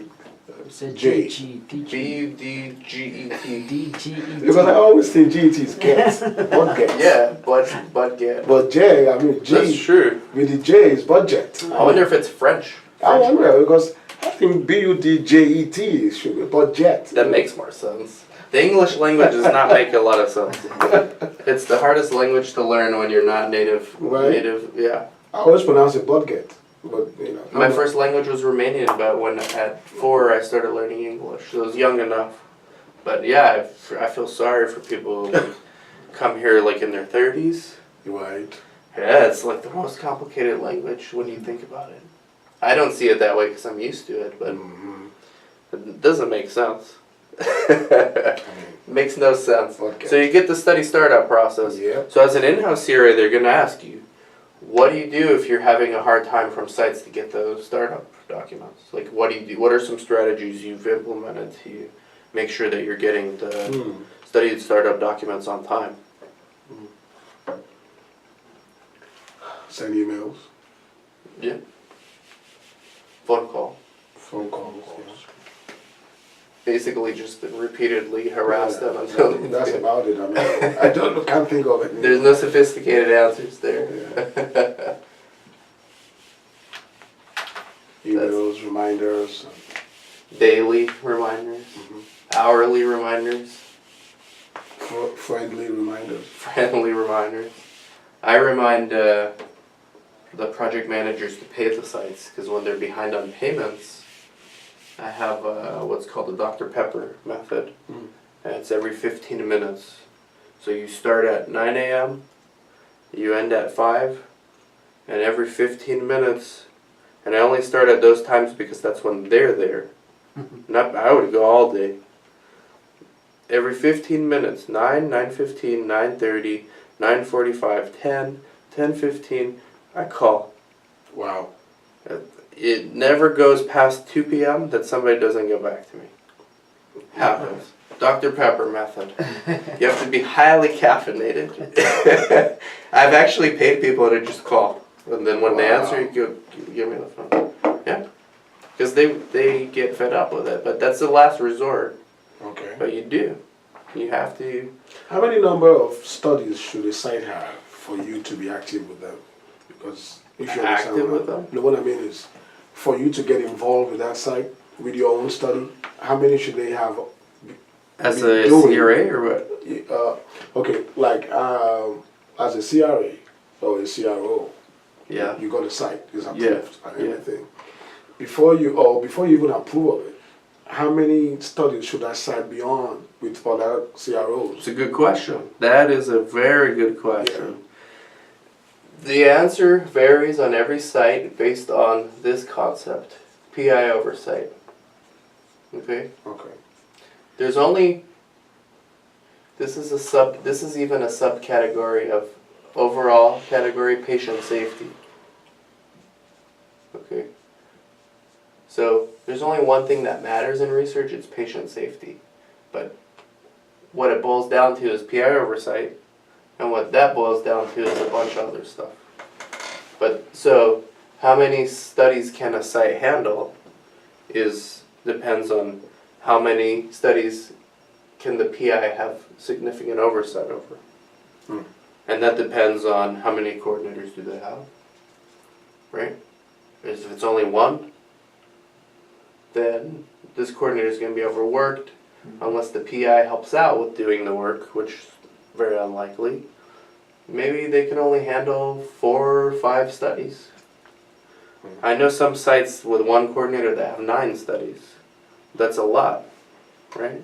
It's a J? BUDGET. DGET. Because I always think GET is get, budget. Yeah, but get. But J, I mean G That's true. with the J is budget. I wonder if it's French. I French wonder word. because I think BUDJET should be budget. That makes more sense. The English language does not make a lot of sense. It's the hardest language to learn when you're not native. Right. Native, yeah. I always pronounce it budget, but you know. My first language was Romanian, but when at 4 I started learning English. So I was young enough. But yeah, I feel sorry for people who come here like in their 30s. Right. Yeah, it's like the most complicated language when you think about it. I don't see it that way because I'm used to it, but Mhm. it doesn't make sense. I mean, Makes no sense. Okay. So you get the study startup process. yeah. So as an in-house CRA, they're going to ask you, what do you do if you're having a hard time from sites to get those startup documents? Like, what do you do? What are some strategies you've implemented to make sure that you're getting the Hmm. study startup documents on time? Send emails, Yeah. Phone call. phone calls. Basically, just repeatedly harass them Yeah, until they that's do. about it. I mean, can't think of it. There's no sophisticated answers there. Emails, reminders. Daily reminders, hourly reminders, Friendly reminders. friendly reminders. I remind the project managers to pay the sites because when they're behind on payments, I have what's called the Dr. Pepper method, Mm. and it's every 15 minutes. So you start at 9 a.m., you end at 5, and every 15 minutes, and I only start at those times because that's when they're there. Not, I would go all day. Every 15 minutes, 9, 9:15, 9:30, 9:45, 10, 10:15, I call. Wow. It never goes past 2 p.m. that somebody doesn't get back to me. Happens. Dr. Pepper method. You have to be highly caffeinated. I've actually paid people to just call. And then when they Wow. answer, you give me the phone. Yeah. Because they get fed up with it. But that's the last resort. Okay. But you do. You have to. How many number of studies should a site have for you to be active with them? Because if you're Active with them? No, what I mean is, for you to get involved with that site, with your own study, how many should they have? As be a doing? CRA or what? Okay, like as a CRA or a CRO, Yeah. you got a site, it's approved Yeah, and yeah. everything. Before you even approve of it, how many studies should that site be on with other CROs? It's a good question. That is a very good question. The answer varies on every site based on this concept, PI oversight. Okay? Okay. There's only This is even a subcategory of overall category patient safety. Okay. So there's only one thing that matters in research, it's patient safety. But what it boils down to is PI oversight, and what that boils down to is a bunch of other stuff. But so how many studies can a site handle depends on how many studies can the PI have significant oversight over. And that depends on how many coordinators do they have, right? If it's only one, then this coordinator is going to be overworked unless the PI helps out with doing the work, which is very unlikely. Maybe they can only handle 4 or 5 studies. I know some sites with one coordinator that have 9 studies. That's a lot, right?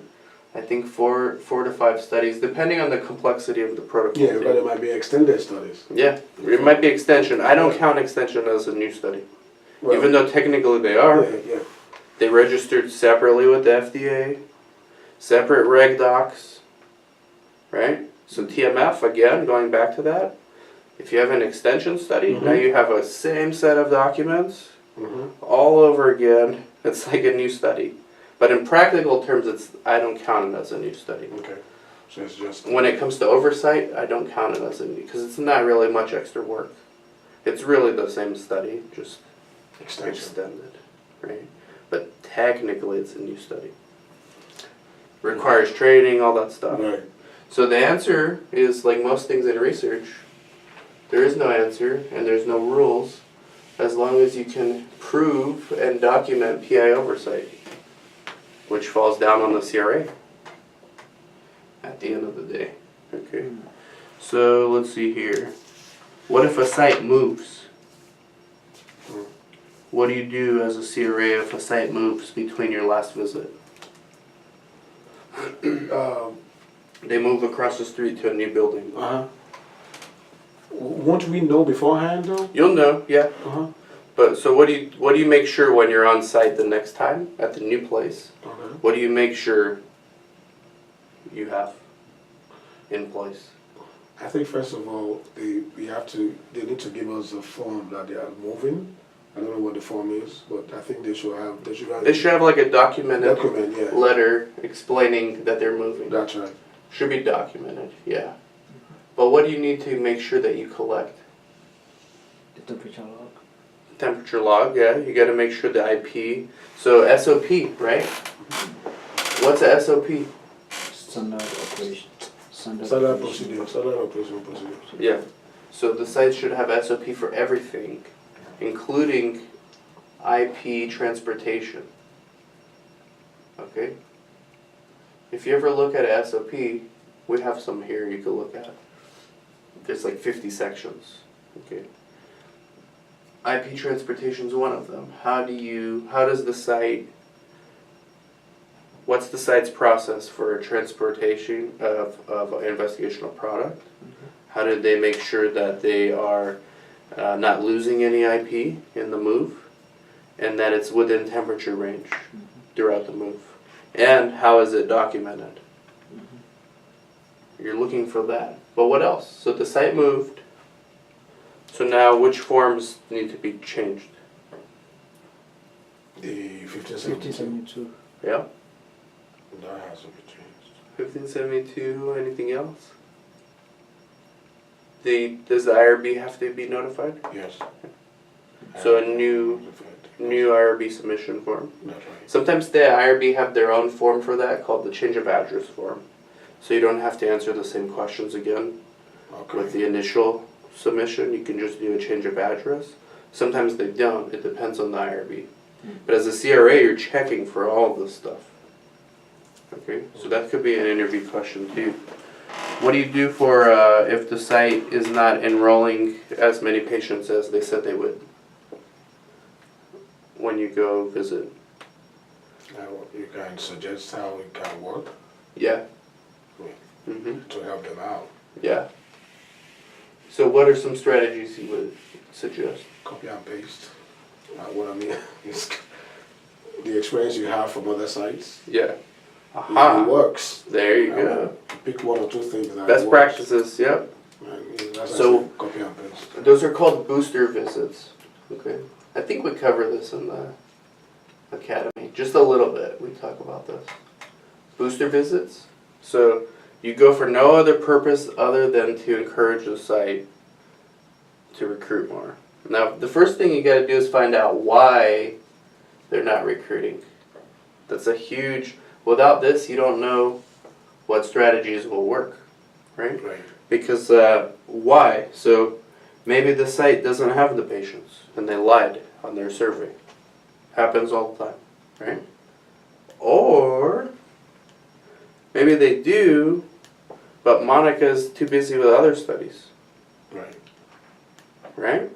I think 4 to 5 studies, depending on the complexity of the protocol. Yeah, but it might be extended studies. Yeah, it might be extension. I don't count extension as a new study. Well, Even though technically they are. yeah. They registered separately with the FDA, separate reg docs, right? So TMF, again, going back to that, if you have an extension study, now you have a same set of documents all over again. It's like a new study. But in practical terms, I don't count it as a new study. Okay. So it's just... When it comes to oversight, I don't count it as a new, because it's not really much extra work. It's really the same study, just extended, right? But technically it's a new study. Requires training, all that stuff. Right. So the answer is, like most things in research, there is no answer and there's no rules as long as you can prove and document PI oversight, which falls down on the CRA at the end of the day. Okay. So let's see here. What if a site moves? What do you do as a CRA if a site moves between your last visit? They move across the street to a new building. Won't we know beforehand though? You'll know, yeah. But so what do you make sure when you're on site the next time at the new place? What do you make sure you have in place? I think first of all, they need to give us a form that they are moving. I don't know what the form is, but I think they should have like a documented document, yeah. letter explaining that they're moving. That's right. Should be documented, yeah. But what do you need to make sure that you collect? The temperature log. Temperature log, yeah. You got to make sure the IP. So SOP, right? What's a SOP? Standard operation. Standard operation procedure. Yeah. So the site should have SOP for everything, including IP transportation. Okay? If you ever look at a SOP, we have some here you can look at. There's like 50 sections. Okay? IP transportation is one of them. What's the site's process for transportation of an investigational product? How did they make sure that they are not losing any IP in the move, and that it's within temperature range throughout the move? And how is it documented? You're looking for that. But what else? So the site moved. So now which forms need to be changed? The 1572. Yeah. That has to be changed. 1572, anything else? Does the IRB have to be notified? Yes. So a new IRB submission form. That's right. Sometimes the IRB have their own form for that called the change of address form. So you don't have to answer the same questions again with the initial submission. You can just do a change of address. Sometimes they don't. It depends on the IRB. But as a CRA, you're checking for all of this stuff. Okay, so that could be an interview question too. What do you do for if the site is not enrolling as many patients as they said they would when you go visit? You can suggest how it can work. Yeah. To help them out. Yeah. So what are some strategies you would suggest? Copy and paste. What I mean is the experience you have from other sites. Yeah. Aha. It works. There you go. Pick one or two things that Best works. practices, yep. And that's So- actually copy and paste. Those are called booster visits. Okay. I think we cover this in the academy. Just a little bit. We talk about this. Booster visits. So you go for no other purpose other than to encourage the site to recruit more. Now, the first thing you got to do is find out why they're not recruiting. That's a huge. Without this, you don't know what strategies will work, right? Right. Because why? So maybe the site doesn't have the patients and they lied on their survey. Happens all the time, right? Or maybe they do, but Monica's too busy with other studies, Right. right?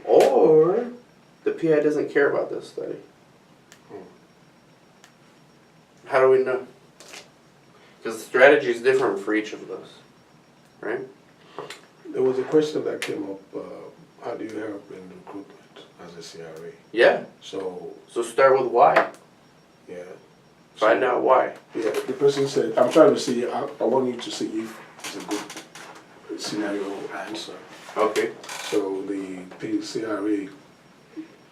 Or the PI doesn't care about this study. How do we know? Because the strategy is different for each of those, right? There was a question that came up, how do you help in recruitment as a CRA? Yeah. So, So start with why. yeah. Find out why. Yeah, the person said, I'm trying to see, I want you to see if it's a good scenario answer. Okay. So the CRA,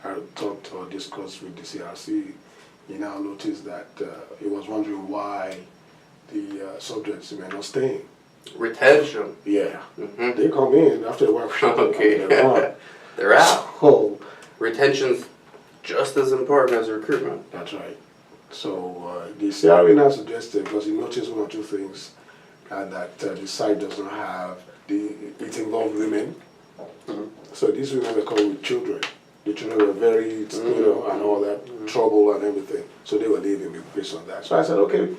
I talked or discussed with the CRC, he now noticed that he was wondering why the subjects were not staying. Retention. Yeah. Mm-hmm. They come in after a while. Okay. They're gone. They're out. So, Retention's just as important as recruitment. that's right. So the CRA now suggested, because he noticed one or two things, that the site does not have, it involved women. So these women were coming with children. The children were very, you know, and all that trouble and everything. So they were leaving based on that. So I said, okay,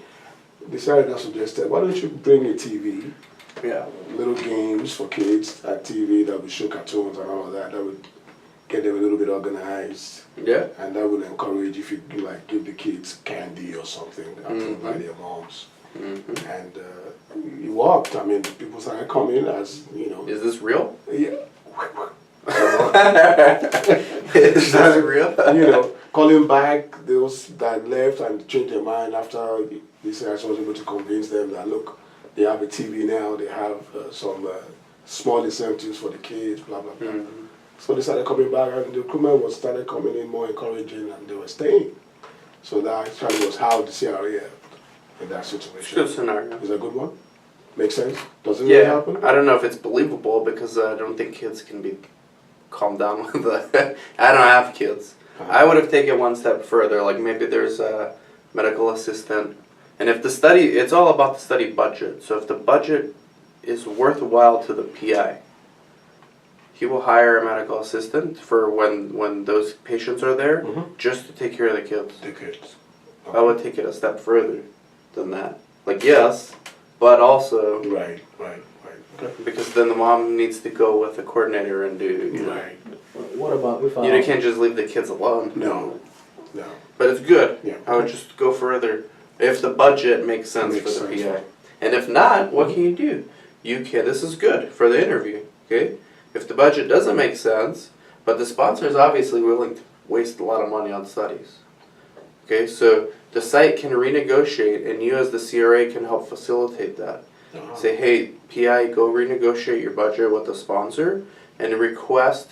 the CRA now suggested, why don't you bring a TV, Yeah. little games for kids at TV that would show cartoons and all of that. That would get them a little bit organized. Yeah. And that would encourage if you like give the kids candy or something approved by their moms. And it worked. I mean, people started coming as, you know. Is this real? Yeah. Is this real? You know, calling back those that left and changed their mind after the CRS was able to convince them that, look, they have a TV now, they have some small incentives for the kids, blah, blah, blah. So they started coming back, and the recruitment started coming in more encouraging, and they were staying. So that actually was how the CRA helped in that It's situation. a good scenario. Is that a good one? Makes sense? Does it really Yeah. happen? I don't know if it's believable because I don't think kids can be calmed down with that. I don't have kids. I would have taken one step further. Like maybe there's a medical assistant. And if the study, it's all about the study budget. So if the budget is worthwhile to the PI, he will hire a medical assistant for when those patients are there, just to take care of the kids. The kids. I would take it a step further than that. Like yes, but also Right. Okay. because then the mom needs to go with the coordinator and do. You know, Right. What about if you can't just leave the kids alone. No. But it's good. Yeah. I would just go further if the budget makes sense Makes for the sense. PI. And if not, what can you do? You can. This is good for the interview. Okay. If the budget doesn't make sense, but the sponsor is obviously willing to waste a lot of money on studies. Okay, so the site can renegotiate, and you as the CRA can help facilitate that. Say, hey, PI, go renegotiate your budget with the sponsor and request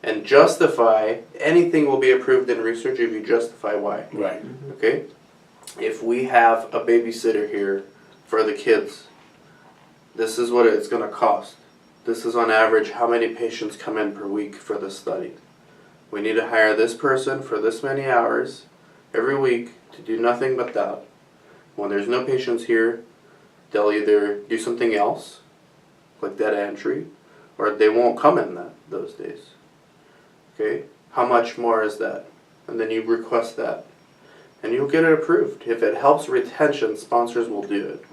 and justify. Anything will be approved in research if you justify why. Right. Okay? If we have a babysitter here for the kids, this is what it's going to cost. This is on average how many patients come in per week for this study. We need to hire this person for this many hours every week to do nothing but that. When there's no patients here, they'll either do something else, like data entry, or they won't come in those days. Okay? How much more is that? And then you request that. And you'll get it approved. If it helps retention, sponsors will do it.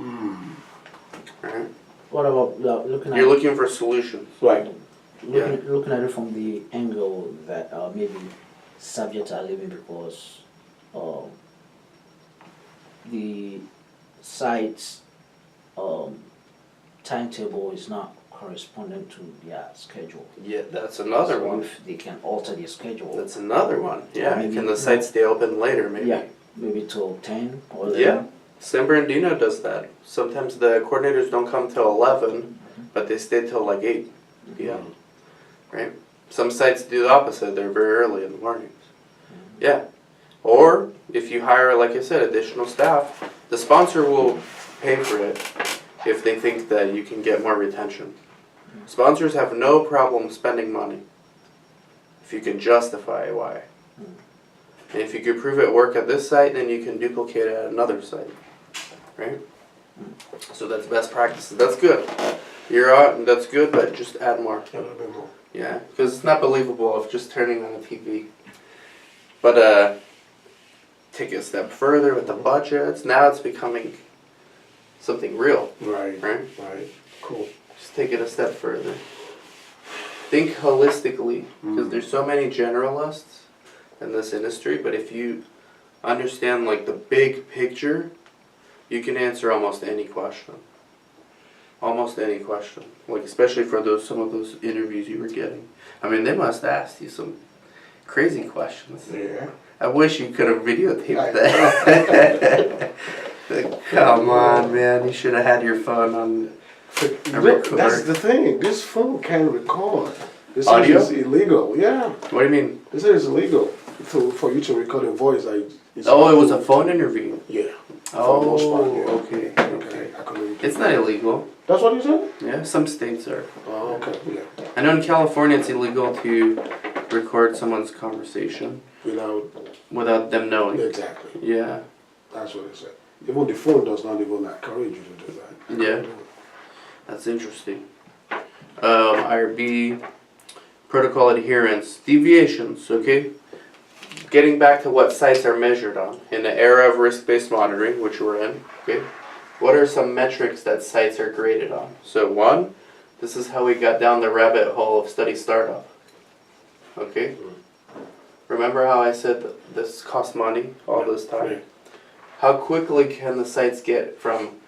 Right? What about looking at You're looking for solutions. Right. looking at it from the angle that maybe subjects are leaving because the site's timetable is not corresponding to their schedule. Yeah, that's another So one. if they can alter their schedule. That's another one. Yeah. Maybe Can the site stay open later, maybe? Yeah. maybe till 10 or 11. Yeah. San Bernardino does that. Sometimes the coordinators don't come till 11, but they stay till like 8 p.m. Right? Some sites do the opposite. They're very early in the mornings. Yeah. Or if you hire, like I said, additional staff, the sponsor will pay for it if they think that you can get more retention. Sponsors have no problem spending money if you can justify why. And if you can prove it work at this site, then you can duplicate it at another site. Right? So that's best practices. That's good. You're out, that's good, but just add more. A little bit more. Yeah, because it's not believable of just turning on the TV. But take it a step further with the budgets. Now it's becoming something real. Right. Right? Right. Cool. Just take it a step further. Think holistically, because there's so many generalists in this industry, but if you understand like the big picture, you can answer almost any question. Almost any question. Like especially for those some of those interviews you were getting. I mean, they must ask you some crazy questions. Yeah. I wish you could have videotaped that. Like, come on, man! You should have had your phone on. That's the thing. This phone can record. This Audio? is illegal. Yeah. What do you mean? They say it's illegal for you to record a voice. Like, Oh, it was a phone interview. Yeah. Oh, the most part, yeah. okay. Okay. I couldn't It's not illegal. That's what you said? Yeah, some states are. Oh, okay. Yeah. I know in California it's illegal to record someone's conversation without them knowing. Exactly. Yeah. That's what it said. Even the phone does not even encourage you to do that. Yeah. That's interesting. IRB, protocol adherence, deviations, okay? Getting back to what sites are measured on. In the era of risk-based monitoring, which we're in, okay? What are some metrics that sites are graded on? So one, this is how we got down the rabbit hole of study startup. Okay? Remember how I said that this cost money all this time? Yeah. How quickly can the sites get from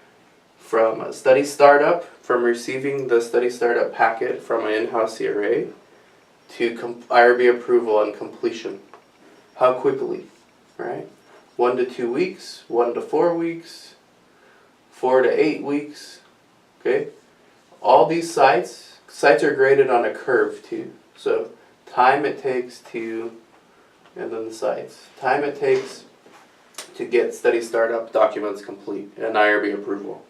a study startup, from receiving the study startup packet from an in-house CRA to IRB approval and completion? How quickly, right? 1 to 2 weeks, 1 to 4 weeks, 4 to 8 weeks, okay? All these sites are graded on a curve too. So time it takes to, and then the sites. Time it takes to get study startup documents complete and IRB approval.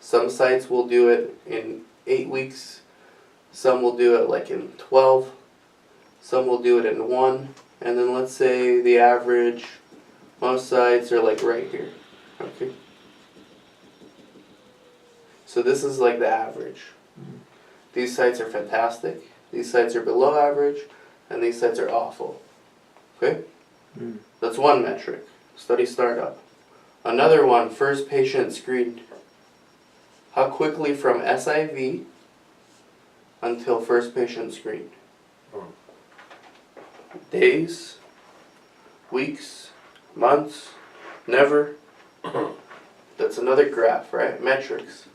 Some sites will do it in 8 weeks, some will do it like in 12, some will do it in 1, and then let's say the average, most sites are like right here, okay? So this is like the average. These sites are fantastic, these sites are below average, and these sites are awful, okay? That's one metric, study startup. Another one, first patient screened. How quickly from SIV until first patient screened? Days, weeks, months, never. That's another graph, right? Metrics.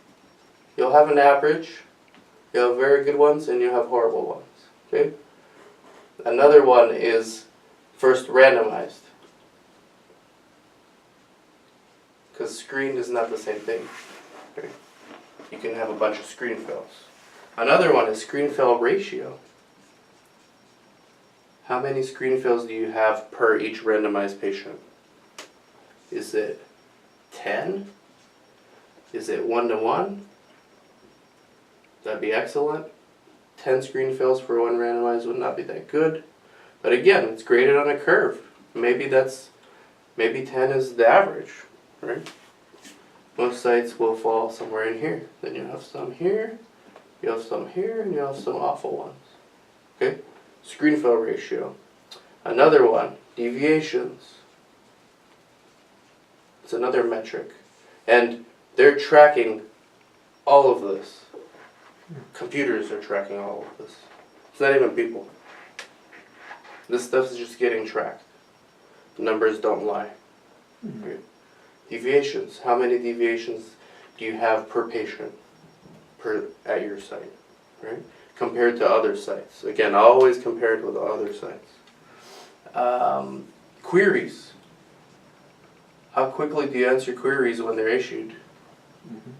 You'll have an average, you'll have very good ones, and you'll have horrible ones, okay? Another one is first randomized. Because screened is not the same thing. Okay? You can have a bunch of screen fails. Another one is screen fail ratio. How many screen fails do you have per each randomized patient? Is it 10? Is it 1 to 1? That'd be excellent. 10 screen fails for one randomized would not be that good. But again, it's graded on a curve. Maybe 10 is the average, right? Most sites will fall somewhere in here. Then you have some here, you have some here, and you have some awful ones. Okay? Screen fail ratio. Another one, deviations. It's another metric. And they're tracking all of this. Computers are tracking all of this. It's not even people. This stuff is just getting tracked. Numbers don't lie. Okay? Deviations. How many deviations do you have per patient at your site, right? Compared to other sites. Again, always compared with other sites. Queries. How quickly do you answer queries when they're issued? Mhm.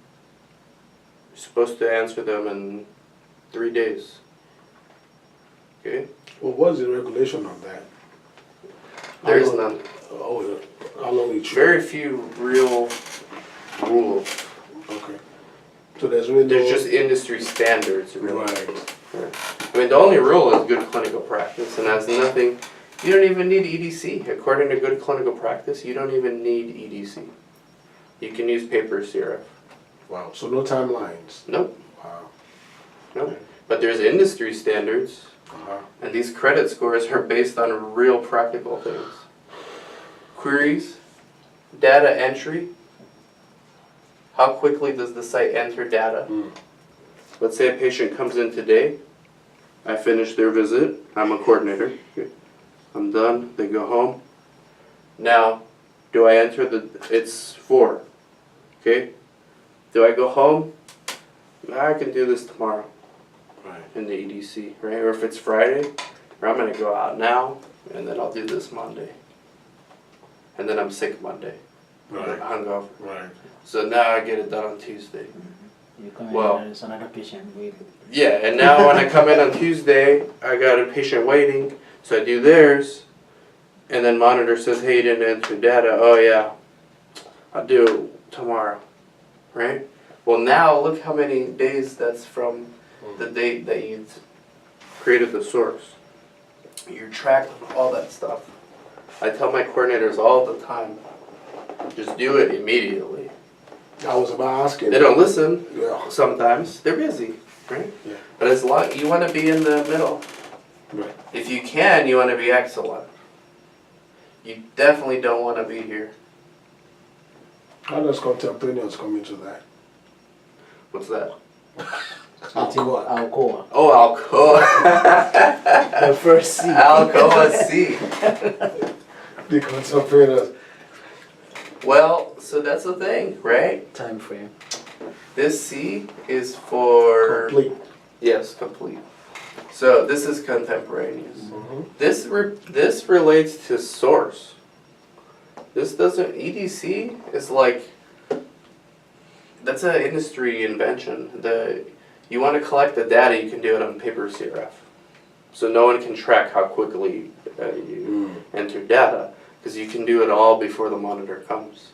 You're supposed to answer them in 3 days. Okay? Well, what's the regulation on that? There is none. Oh, yeah. How long each? Very few real rules. Okay. So there's really There's no... just industry standards, really. Right. I mean, the only rule is good clinical practice, and has nothing. You don't even need EDC. According to good clinical practice, you don't even need EDC. You can use paper CRF. Wow. So no timelines. Nope. Wow. Nope. But there's industry standards, and these credit scores are based on real practical things. Queries, data entry. How quickly does the site enter data? Let's say a patient comes in today. I finish their visit. I'm a coordinator. I'm done. They go home. Now, do I enter it's 4. Okay? Do I go home? I can do this tomorrow. Right. In the EDC, right? Or if it's Friday, or I'm going to go out now, and then I'll do this Monday. And then I'm sick Monday. Right. Hungover. Right. So now I get it done on Tuesday. You come Well- in, there's another patient waiting. Yeah, and now when I come in on Tuesday, I got a patient waiting, so I do theirs, and then monitor says, hey, you didn't enter data. Oh yeah, I'll do it tomorrow, right? Well, now look how many days that's from the date that you created the source. You're tracking all that stuff. I tell my coordinators all the time, just do it immediately. I was about asking. They don't listen. Yeah. Sometimes they're busy, right? Yeah. But as long you want to be in the middle. Right. If you can, you want to be excellent. You definitely don't want to be here. How does contemporaneous come into that? What's that? Alcoa. Alcoa. Oh, Alcoa. The first C. Alcoa C. The contemporaneous. Well, so that's the thing, right? Time frame. This C is for Complete. Yes, complete. So this is contemporaneous. Mm-hmm. This relates to source. This doesn't. EDC is like that's an industry invention. You want to collect the data, you can do it on paper CRF. So no one can track how quickly you enter data because you can do it all before the monitor comes,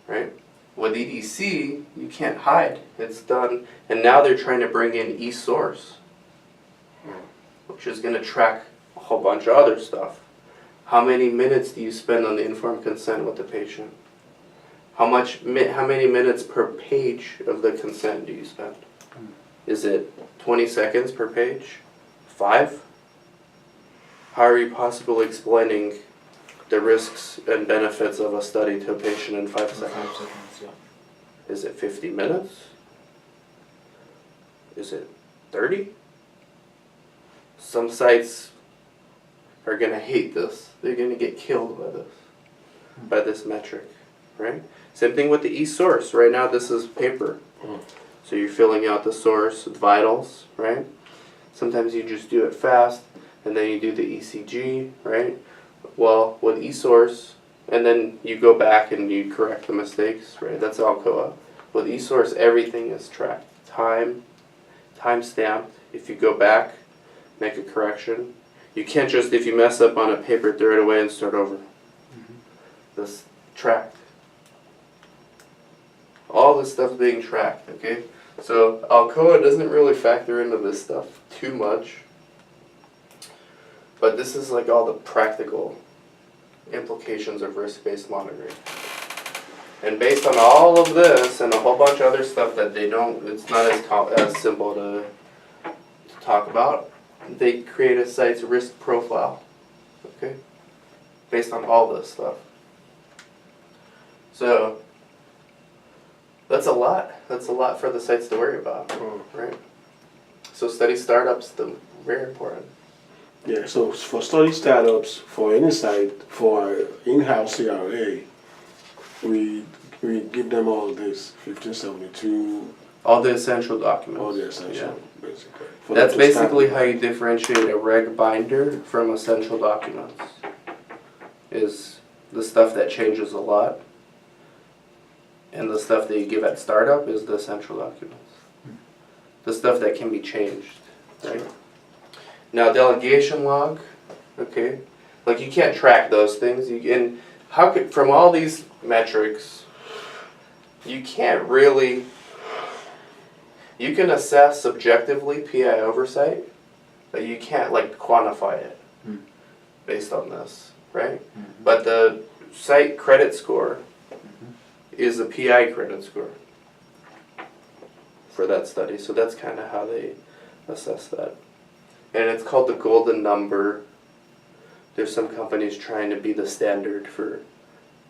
right? With EDC, you can't hide. It's done, and now they're trying to bring in eSource, which is going to track a whole bunch of other stuff. How many minutes do you spend on the informed consent with the patient? How many minutes per page of the consent do you spend? Is it 20 seconds per page? 5? How are you possibly explaining the risks and benefits of a study to a patient in 5 seconds? 5 seconds, yeah. Is it 50 minutes? Is it 30? Some sites are going to hate this. They're going to get killed by this metric, right? Same thing with the eSource. Right now this is paper. So you're filling out the source vitals, right? Sometimes you just do it fast and then you do the ECG, right? Well, with eSource, and then you go back and you correct the mistakes, right? That's Alcoa. With eSource, everything is tracked. Time stamped. If you go back, make a correction. You can't just, if you mess up on a paper, throw it away and start over. This tracked. All this stuff's being tracked, okay? So Alcoa doesn't really factor into this stuff too much. But this is like all the practical implications of risk-based monitoring. And based on all of this and a whole bunch of other stuff that it's not as simple to talk about, they create a site's risk profile, okay? Based on all this stuff. So, that's a lot. That's a lot for the sites to worry about, right? So study startups, very important. Yeah, so for study startups, for any site, for in-house CRA, we give them all this 1572, All the essential documents. all the essential, basically. For That's them to basically start how you differentiate a reg binder from essential documents. Is the stuff that changes a lot, and the stuff that you give at startup is the essential documents. The stuff that can be changed, right? Now delegation log, okay, like you can't track those things. And how could, from all these metrics, you can't really, you can assess subjectively PI oversight, but you can't like quantify it based on this, right? But the site credit score is a PI credit score for that study. So that's kind of how they assess that. And it's called the golden number. There's some companies trying to be the standard for,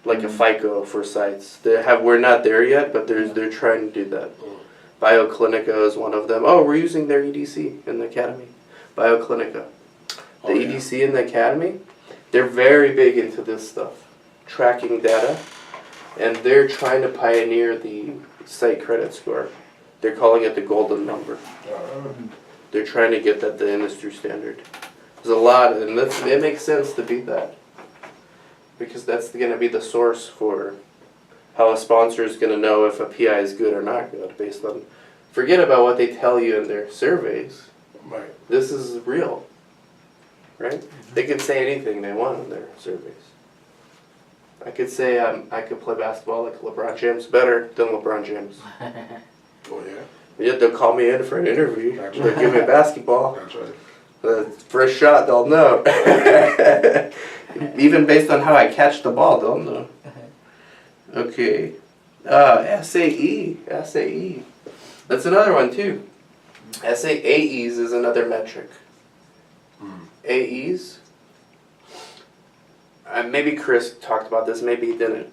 like a FICO for sites. We're not there yet, but they're trying to do that. BioClinica is one of them. Oh, we're using their EDC in the academy. BioClinica. The EDC in the academy, they're very big into this stuff, tracking data, and they're trying to pioneer the site credit score. They're calling it the golden number. They're trying to get that the industry standard. There's a lot, and it makes sense to be that, because that's going to be the source for how a sponsor is going to know if a PI is good or not good, based on, forget about what they tell you in their surveys. Right. This is real, right? They can say anything they want in their surveys. I could say I could play basketball like LeBron James, better than LeBron James. Oh yeah. Yet they'll call me in for an interview. That's They'll right. give me a basketball. That's right. The first shot, they'll know. Even based on how I catch the ball, they'll know. Okay. SAE. SAE. That's another one too. AEs is another metric. AEs. Maybe Chris talked about this, maybe he didn't.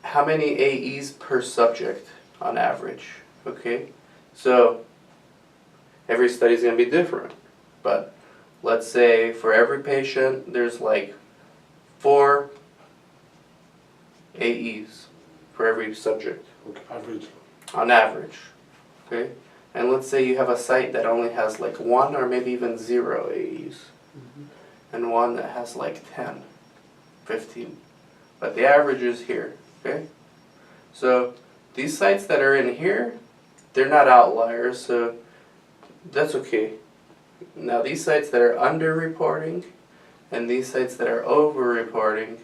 How many AEs per subject on average? Okay. So every study's going to be different. But let's say for every patient, there's like 4 AEs for every subject. Okay. Average. On average. Okay? And let's say you have a site that only has like 1 or maybe even 0 AEs. And one that has like 10, 15. But the average is here. Okay? So these sites that are in here, they're not outliers, so that's okay. Now these sites that are under-reporting and these sites that are over-reporting,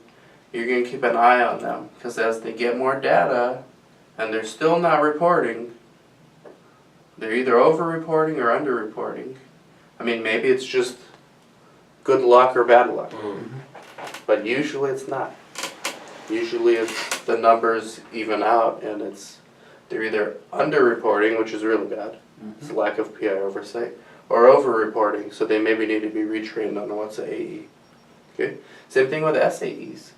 you're going to keep an eye on them, because as they get more data and they're still not reporting, they're either over-reporting or under-reporting. I mean, maybe it's just good luck or bad luck, but usually it's not. Usually it's the numbers even out and they're either under-reporting, which is really bad, it's lack of PI oversight, or over-reporting, so they maybe need to be retrained on what's an AE. Okay? Same thing with SAEs.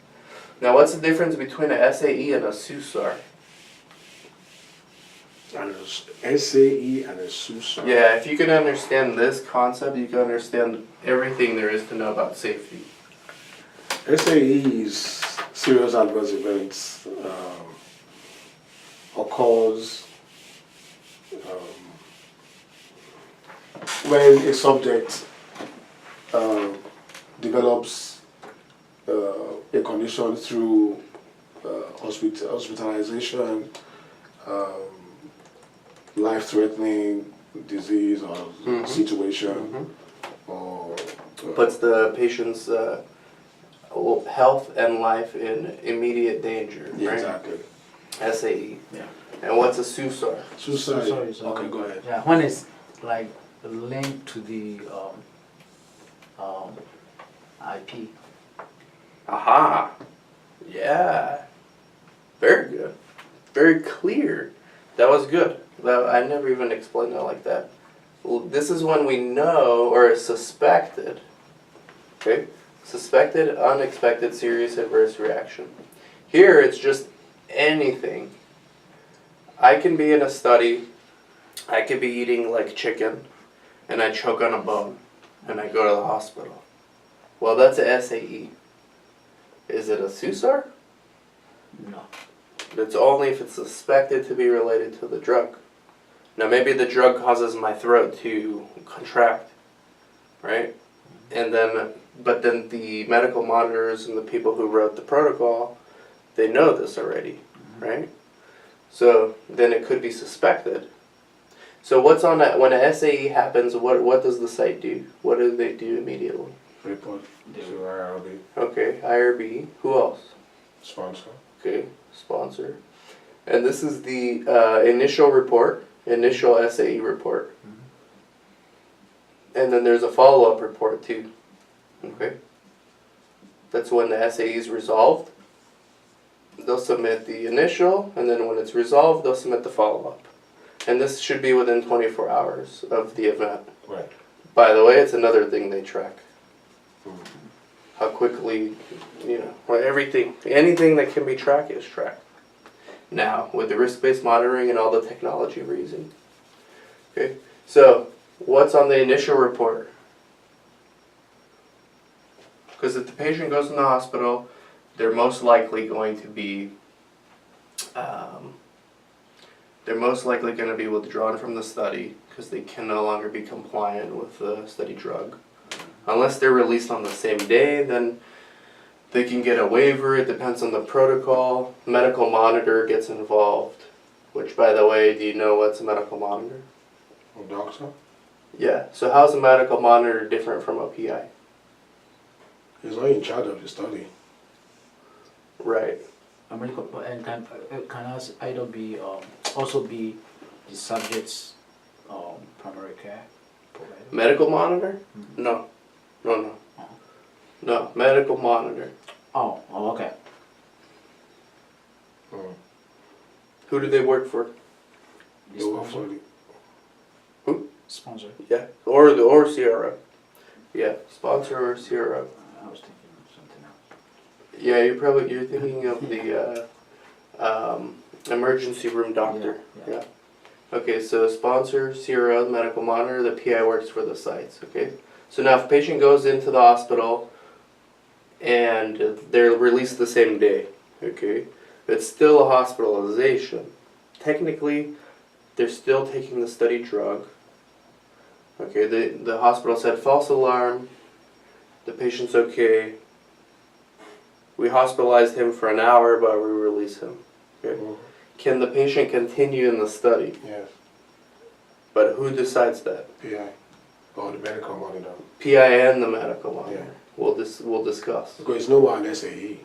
Now what's the difference between a SAE and a SUSAR? And a SAE and a SUSAR. Yeah, if you can understand this concept, you can understand everything there is to know about safety. SAE is serious adverse events occurs when a subject develops a condition through hospitalization, life-threatening disease or situation, or Puts the patient's health and life in immediate danger, yeah, right? exactly. SAE. Yeah. And what's a SUSAR? Suicide. Sorry, so Okay, go ahead. yeah, when it's like linked to the IP. Aha! Yeah. Very good. Very clear. That was good. I never even explained it like that. Well, this is when we know or suspected. Okay? Suspected, unexpected, serious adverse reaction. Here it's just anything. I can be in a study, I could be eating like chicken, and I choke on a bone, and I go to the hospital. Well, that's a SAE. Is it a SUSAR? No. It's only if it's suspected to be related to the drug. Now maybe the drug causes my throat to contract, right? And then but then the medical monitors and the people who wrote the protocol, they know this already, right? So then it could be suspected. So what's on that when an SAE happens? What does the site do? What do they do immediately? Report to IRB. Okay, IRB. Who else? Sponsor. Okay, sponsor. And this is the initial report, initial SAE report. And then there's a follow-up report too. Okay. That's when the SAE is resolved. They'll submit the initial, and then when it's resolved, they'll submit the follow-up. And this should be within 24 hours of the event. Right. By the way, it's another thing they track. How quickly, well, anything that can be tracked is tracked. Now, with the risk-based monitoring and all the technology we're using. Okay, so what's on the initial report? Because if the patient goes in the hospital, they're most likely going to be withdrawn from the study because they can no longer be compliant with the study drug. Unless they're released on the same day, then they can get a waiver. It depends on the protocol. Medical monitor gets involved. Which, by the way, do you know what's a medical monitor? A doctor? Yeah. So how's a medical monitor different from a PI? He's not in charge of the study. Right. And can either be also be the subject's primary care provider? Medical monitor? Mm-hmm. No. No, medical monitor. Oh, okay. Who do they work for? The sponsor. Who? Sponsor. Yeah, or CRO. Yeah, sponsor or CRO. I was thinking of something else. Yeah, you're thinking of the emergency room doctor. Yeah. Okay, so sponsor, CRO, medical monitor, the PI works for the sites. Okay, so now if a patient goes into the hospital and they're released the same day, okay, it's still a hospitalization. Technically, they're still taking the study drug. Okay, the hospital said false alarm, the patient's okay. We hospitalized him for an hour, but we release him. Okay. Can the patient continue in the study? Yes. But who decides that? PI. Or the medical monitor. PI and the medical monitor. Yeah. We'll discuss. Because it's no more an SAE.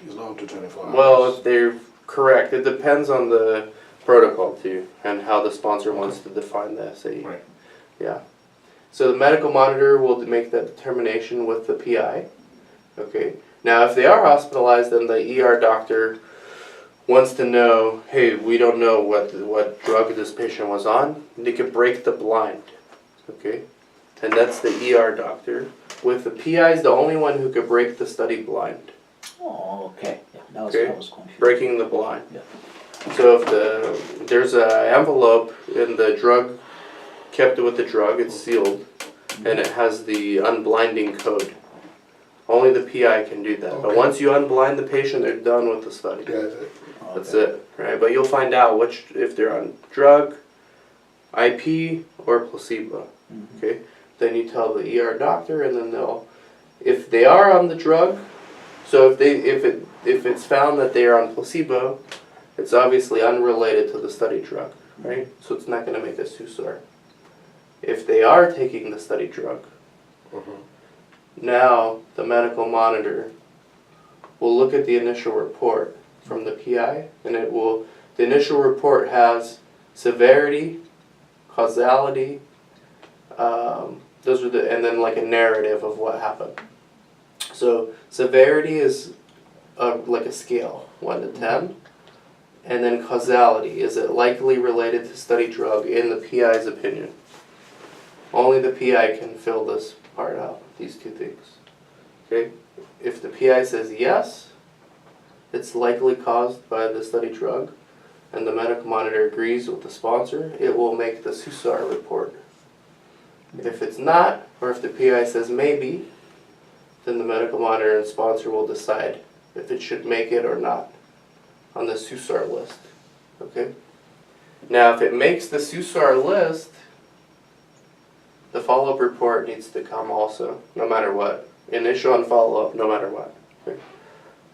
It's not up to 24 hours. Well, if they're correct, it depends on the protocol too, and how the sponsor wants to define the SAE. Right. Yeah. So the medical monitor will make that determination with the PI. Okay. Now, if they are hospitalized, then the ER doctor wants to know, hey, we don't know what drug this patient was on. They could break the blind. Okay. And that's the ER doctor. With the PI is the only one who could break the study blind. Oh, okay. Yeah, that was confusing. Breaking the blind. Yeah. So if there's an envelope in the drug, kept with the drug, it's sealed, and it has the unblinding code. Only the PI can do that. Okay. But once you unblind the patient, they're done with the study. That's it, right? But you'll find out if they're on drug, IP, or placebo. Mm-hmm. Okay. Then you tell the ER doctor, and then if they are on the drug, so if it's found that they are on placebo, it's obviously unrelated to the study drug, right? So it's not going to make a SUSAR. If they are taking the study drug, now the medical monitor will look at the initial report from the PI, and the initial report has severity, causality, and then like a narrative of what happened. So severity is like a scale, 1 to 10, and then causality, is it likely related to study drug in the PI's opinion? Only the PI can fill this part out, these two things. Okay? If the PI says yes, it's likely caused by the study drug, and the medical monitor agrees with the sponsor, it will make the SUSAR report. If it's not, or if the PI says maybe, then the medical monitor and sponsor will decide if it should make it or not on the SUSAR list. Okay? Now, if it makes the SUSAR list, the follow-up report needs to come also, no matter what. Initial and follow-up, no matter what. Okay.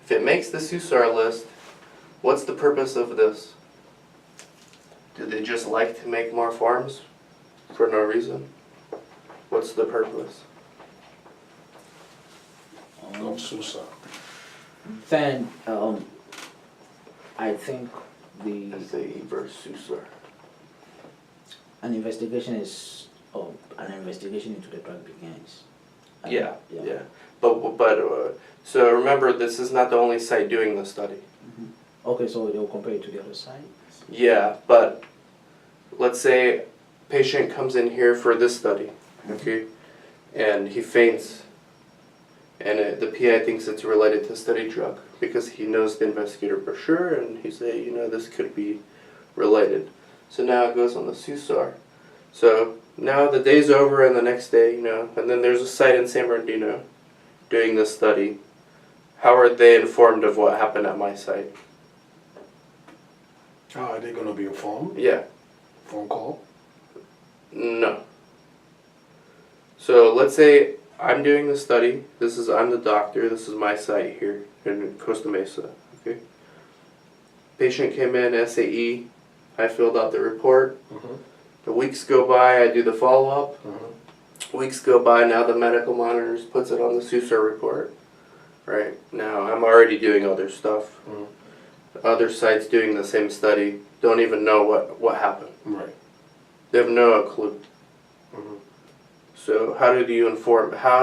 If it makes the SUSAR list, what's the purpose of this? Do they just like to make more forms for no reason? What's the purpose? Of SUSA. Then, I think SAE versus SUSAR. an investigation is, an investigation into the drug begins. Yeah. But so remember, this is not the only site doing the study. Okay, so they'll compare it to the other side? Yeah, but let's say patient comes in here for this study, okay, and he faints, and the PI thinks it's related to study drug because he knows the investigator brochure, and he say, this could be related. So now it goes on the SUSAR. So now the day's over, and the next day, and then there's a site in San Bernardino doing this study. How are they informed of what happened at my site? How are they going to be informed? Yeah. Phone call? No. So let's say I'm doing the study. I'm the doctor. This is my site here in Costa Mesa. Okay. Patient came in, SAE. I filled out the report. The weeks go by. I do the follow-up. Weeks go by. Now the medical monitors puts it on the SUSAR report. Right. Now I'm already doing other stuff. Other sites doing the same study don't even know what happened. Right. They have no clue. So how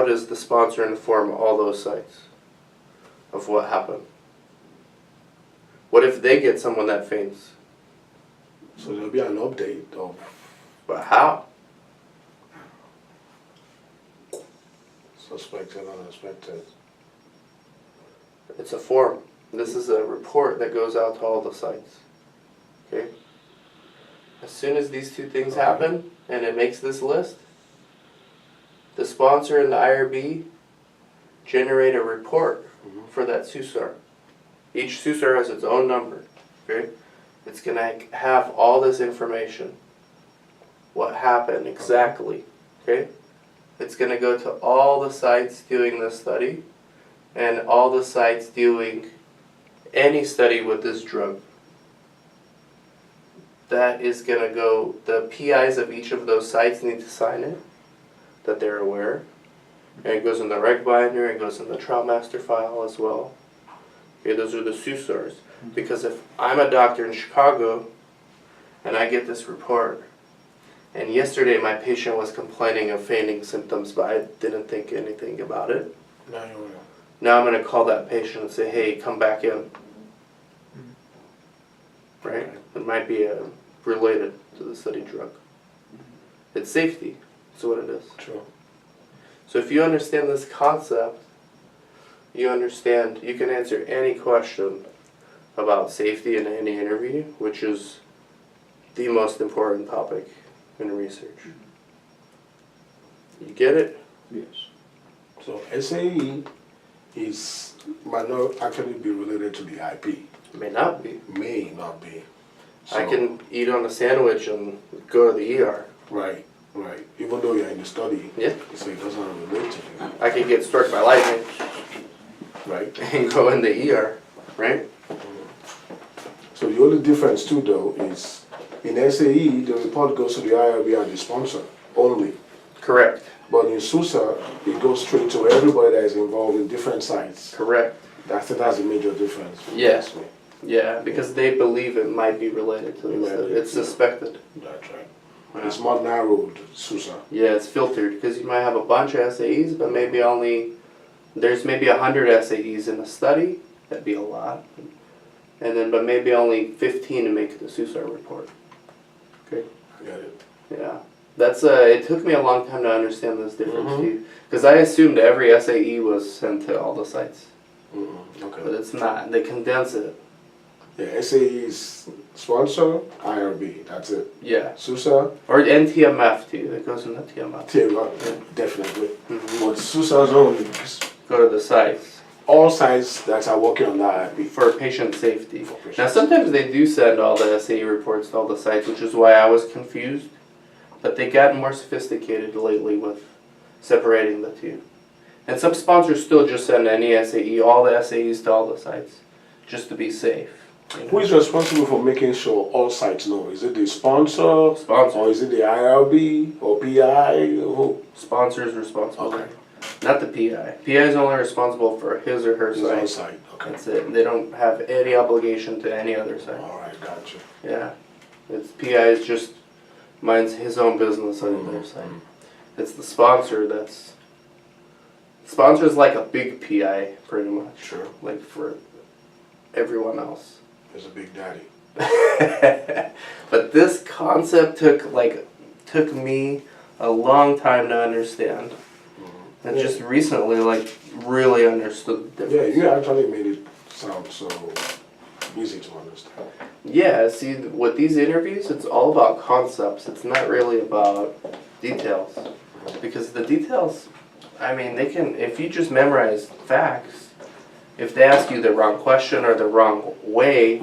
does the sponsor inform all those sites of what happened? What if they get someone that faints? So there'll be an update of... But how? Suspected, unexpected. It's a form. This is a report that goes out to all the sites. Okay? As soon as these two things happen, and it makes this list, the sponsor and the IRB generate a report for that SUSAR. Each SUSAR has its own number. Okay? It's going to have all this information. What happened exactly. Okay? It's going to go to all the sites doing this study and all the sites doing any study with this drug. That is going to go, the PIs of each of those sites need to sign it, that they're aware. And it goes in the reg binder, it goes in the trial master file as well. Okay, those are the SUSARs. Because if I'm a doctor in Chicago and I get this report, and yesterday my patient was complaining of fainting symptoms, but I didn't think anything about it. Now you will. Now I'm going to call that patient and say, hey, come back in. Right? It might be related to the study drug. It's safety. That's what it is. True. So if you understand this concept, you understand, you can answer any question about safety in any interview, which is the most important topic in research. You get it? Yes. So SAE might not actually be related to the IP. It may not be. May not be. I can eat on a sandwich and go to the ER. Right. Even though you're in the study, Yeah. so it doesn't relate to you. I can get struck by lightning Right. and go in the ER, right? So the only difference too though is in SAE the report goes to the IRB and the sponsor only. Correct. But in SUSA it goes straight to everybody that is involved in different sites. Correct. I think that's a major difference. Yes. Yeah, because they believe it might be related to this. It's suspected. That's right. Yeah. It's more narrowed, SUSA. Yeah, it's filtered because you might have a bunch of SAEs, but there's maybe 100 SAEs in a study. That'd be a lot. And then, but maybe only 15 to make the SUSAR report. Okay. I get it. Yeah, that's it took me a long time to understand this difference too, because I assumed every SAE was sent to all the sites, Okay. but it's not. They condense it. Yeah, SAE is sponsor, IRB. That's it. Yeah. SUSA, Or NTMF too. That goes in the TMF. definitely. Mm-hmm. But SUSA's only Go to the sites all sites that are working on the IRB. for patient safety. For patient Now sometimes they do send all the SAE reports to all the sites, which is why I was confused. But they got more sophisticated lately with separating the two. And some sponsors still just send any SAE, all the SAEs to all the sites, just to be safe. You know? Who is responsible for making sure all sites know? Is it the sponsor? Sponsor. Or is it the IRB or PI? Who? Sponsor's responsible. Okay. Not the PI. PI is only responsible for his or her His own site. site. Okay. That's it. They don't have any obligation to any other site. All right, gotcha. Yeah. It's PI is just minds his own business on their site. It's the sponsor that's. Sponsor is like a big PI, pretty much. Sure. Like for everyone else. He's a big daddy. But this concept took me a long time to understand. And Yeah. just recently, really understood the Yeah, difference. you actually made it sound so easy to understand. Yeah, see, with these interviews, it's all about concepts. It's not really about details. Because the details, I mean, they can, if you just memorize facts, if they ask you the wrong question or the wrong way,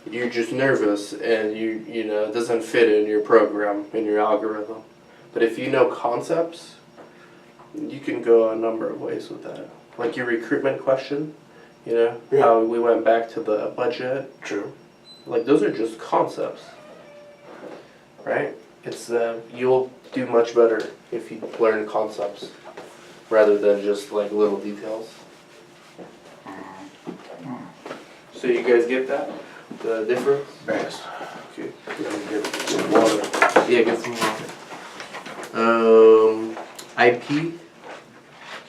you're just nervous and you know, it doesn't fit in your program, in your algorithm. But if you know concepts, you can go a number of ways with that. Like your recruitment question, you know, Yeah. how we went back to the budget. True. Like those are just concepts, right? It's you'll do much better if you learn concepts rather than just like little details. So you guys get that? The difference? Best. Okay. We can get some water. Yeah, get some more. IP,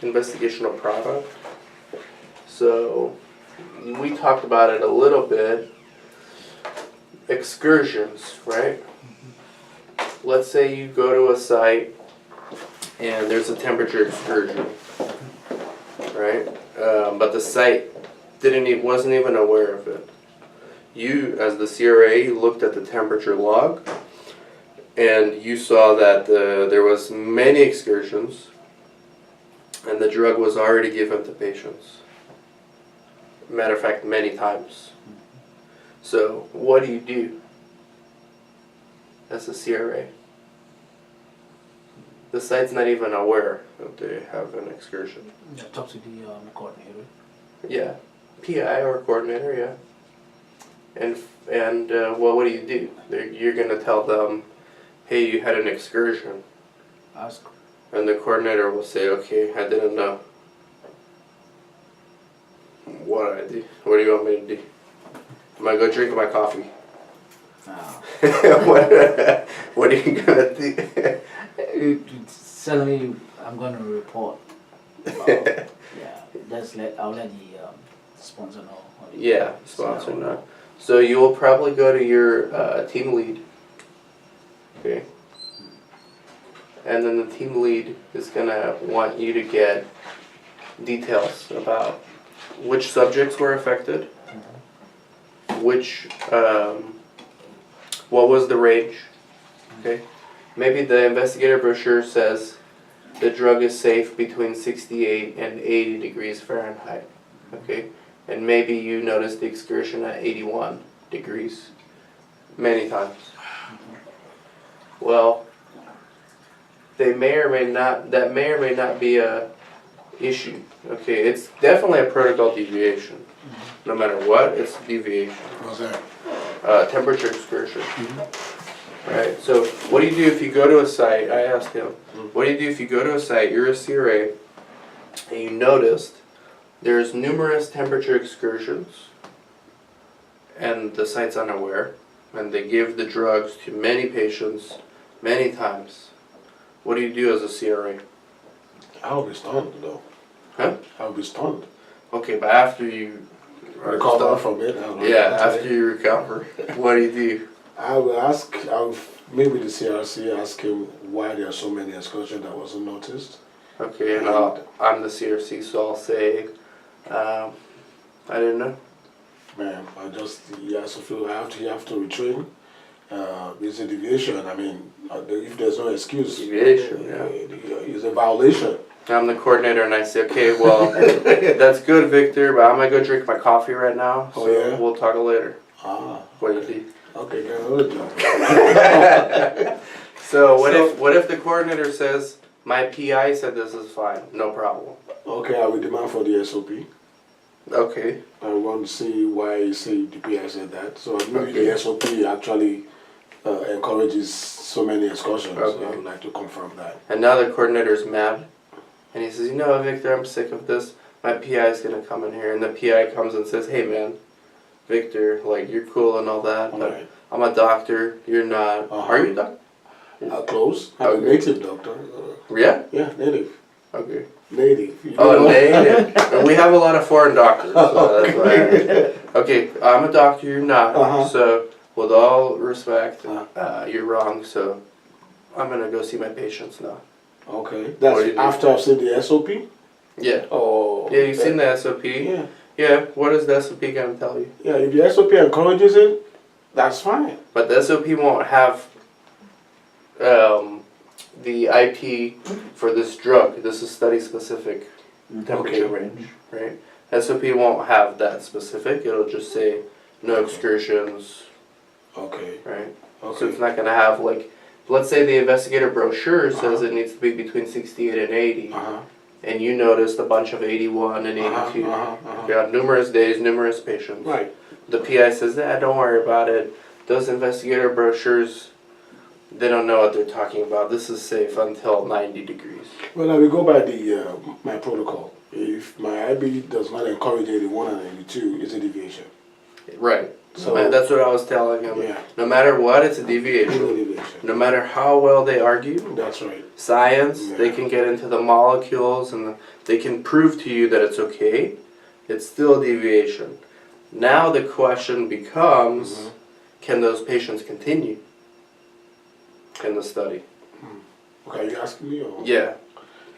investigation of product. So we talked about it a little bit. Excursions, right? Let's say you go to a site and there's a temperature excursion, right? But the site wasn't even aware of it. You, as the CRA, looked at the temperature log, and you saw that there was many excursions, and the drug was already given to patients. Matter of fact, many times. So, what do you do as a CRA? The site's not even aware that they have an excursion. Yeah, talk to the coordinator. Yeah, PI or coordinator, yeah. And well, what do? You're gonna tell them, hey, you had an excursion. Ask. And the coordinator will say, okay, I didn't know. What do I do? What do you want me to do? Am I gonna drink my coffee? What are you gonna do? Tell me I'm going to report. Yeah, I'll let the sponsor know. Or the Yeah, sponsor CRO know. So you will probably go to your team lead. Okay. And then the team lead is gonna want you to get details about which subjects were affected, what was the range, okay? Maybe the investigator brochure says the drug is safe between 68 and 80 degrees Fahrenheit, okay? And maybe you noticed the excursion at 81 degrees many times. Well, that may or may not be a issue, okay? It's definitely a protocol deviation. No matter what, it's deviation. What's that? Temperature excursion. Right, so what do you do if you go to a site? I asked him, what do you do if you go to a site, you're a CRA, and you noticed there's numerous temperature excursions, and the site's unaware, and they give the drugs to many patients many times. What do you do as a CRA? I'll be stunned though. Huh? I'll be stunned. Okay, but after you Recover from it. after you recover, what do you do? I will ask, maybe the CRC ask him why there are so many excursions that wasn't noticed. Okay, and I'm the CRC, so I'll say, I didn't know. Man, you have to retrain. It's a deviation. I mean, if there's no excuse, Deviation, yeah. It's a violation. I'm the coordinator, and I say, okay, well, that's good, Victor, but I'm gonna go drink my coffee right now, so Oh, yeah? we'll talk later. What do you do? Okay, good. So what if the coordinator says, my PI said this is fine, no problem. Okay, I will demand for the SOP. Okay. I want to see why you say the PI said that. So maybe Okay. the SOP actually encourages so many excursions. Okay. So I would like to confirm that. And now the coordinator's mad. And he says, you know, Victor, I'm sick of this. My PI is going to come in here. And the PI comes and says, hey, man, Victor, like, you're cool and all that, but Right. I'm a doctor. You're not. Are you a doctor? Close. I'm a Okay. native doctor. Yeah? Yeah, native. Okay. Native. You Oh, know? native. And we have a lot of foreign doctors. So that's why. Okay, I'm a doctor. You're not. Uh-huh. So, with all respect, Uh-huh. you're wrong. So, I'm going to go see my patients now. Okay. What do That's you do? after I've seen the SOP? Yeah. Oh. Yeah, you've seen the SOP. Yeah. Yeah, what is the SOP going to tell you? Yeah, if the SOP encourages it, that's fine. But the SOP won't have the IP for this drug. This is study specific temperature Okay. range, right? SOP won't have that specific. It'll just say no excursions, Okay. right? So Okay. it's not going to have like, let's say the investigator brochure says it needs to be between 68 and 80, Uh-huh. and you noticed a bunch of 81 and 82. You got numerous days, numerous patients. Right. The PI says, don't worry about it. Those investigator brochures, they don't know what they're talking about. This is safe until 90 degrees. Well, I will go by the my protocol. If my IB does not encourage 81 and 82, it's a deviation. Right. So And that's what I was telling him. yeah, No matter what, it's a it's a deviation. deviation. No matter how well they argue, That's right. science, they Yeah. can get into the molecules and they can prove to you that it's okay. It's still a deviation. Now the question becomes, can those patients continue in the study? Okay, you asking me or? Yeah,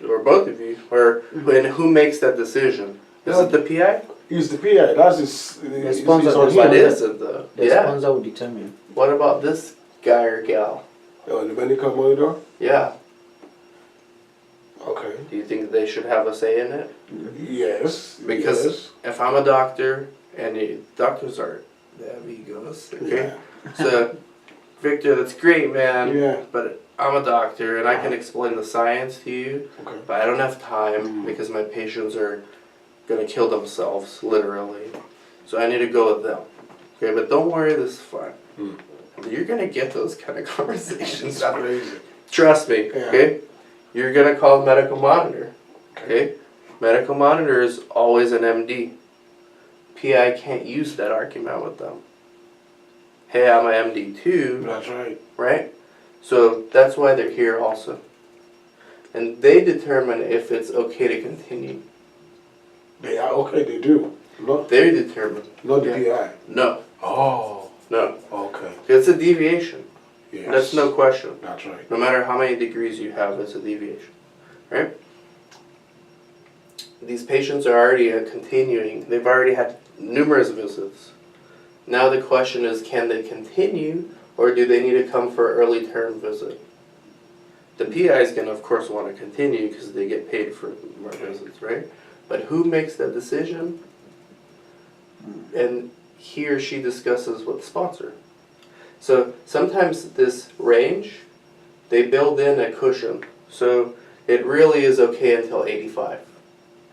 or both of you, or and who makes that decision? Is it the PI? He's the PI. That's his. It's sponsor on does him. What is it though? The Yeah. sponsor will determine. What about this guy or gal? The medical monitor. Yeah. Okay. Do you think they should have a say in it? Yes. Because yes. if I'm a doctor, and doctors are they have egos, okay? Yeah. So, Victor, that's great, man. Yeah. But I'm a doctor, and I can explain the science to you, Okay. but I don't have time because my patients are gonna kill themselves, literally. So I need to go with them. Okay, but don't worry, this is fine. You're gonna get those kind of conversations. It's crazy. Trust me, Yeah. okay? You're gonna call the medical monitor, okay? Medical monitor is always an MD. PI can't use that argument with them. Hey, I'm a MD too, That's right. right? So that's why they're here also. And they determine if it's okay to continue. They are okay. They do. Not They determine. not the Yeah. PI. No, Oh. no. Okay. It's a deviation. Yes. That's no question. That's right. No matter how many degrees you have, it's a deviation, right? These patients are already continuing. They've already had numerous visits. Now the question is, can they continue, or do they need to come for an early term visit? The PI is going to, of course, want to continue because they get paid for more visits, right? But who makes that decision? And he or she discusses with the sponsor. So sometimes this range, they build in a cushion. So it really is okay until 85.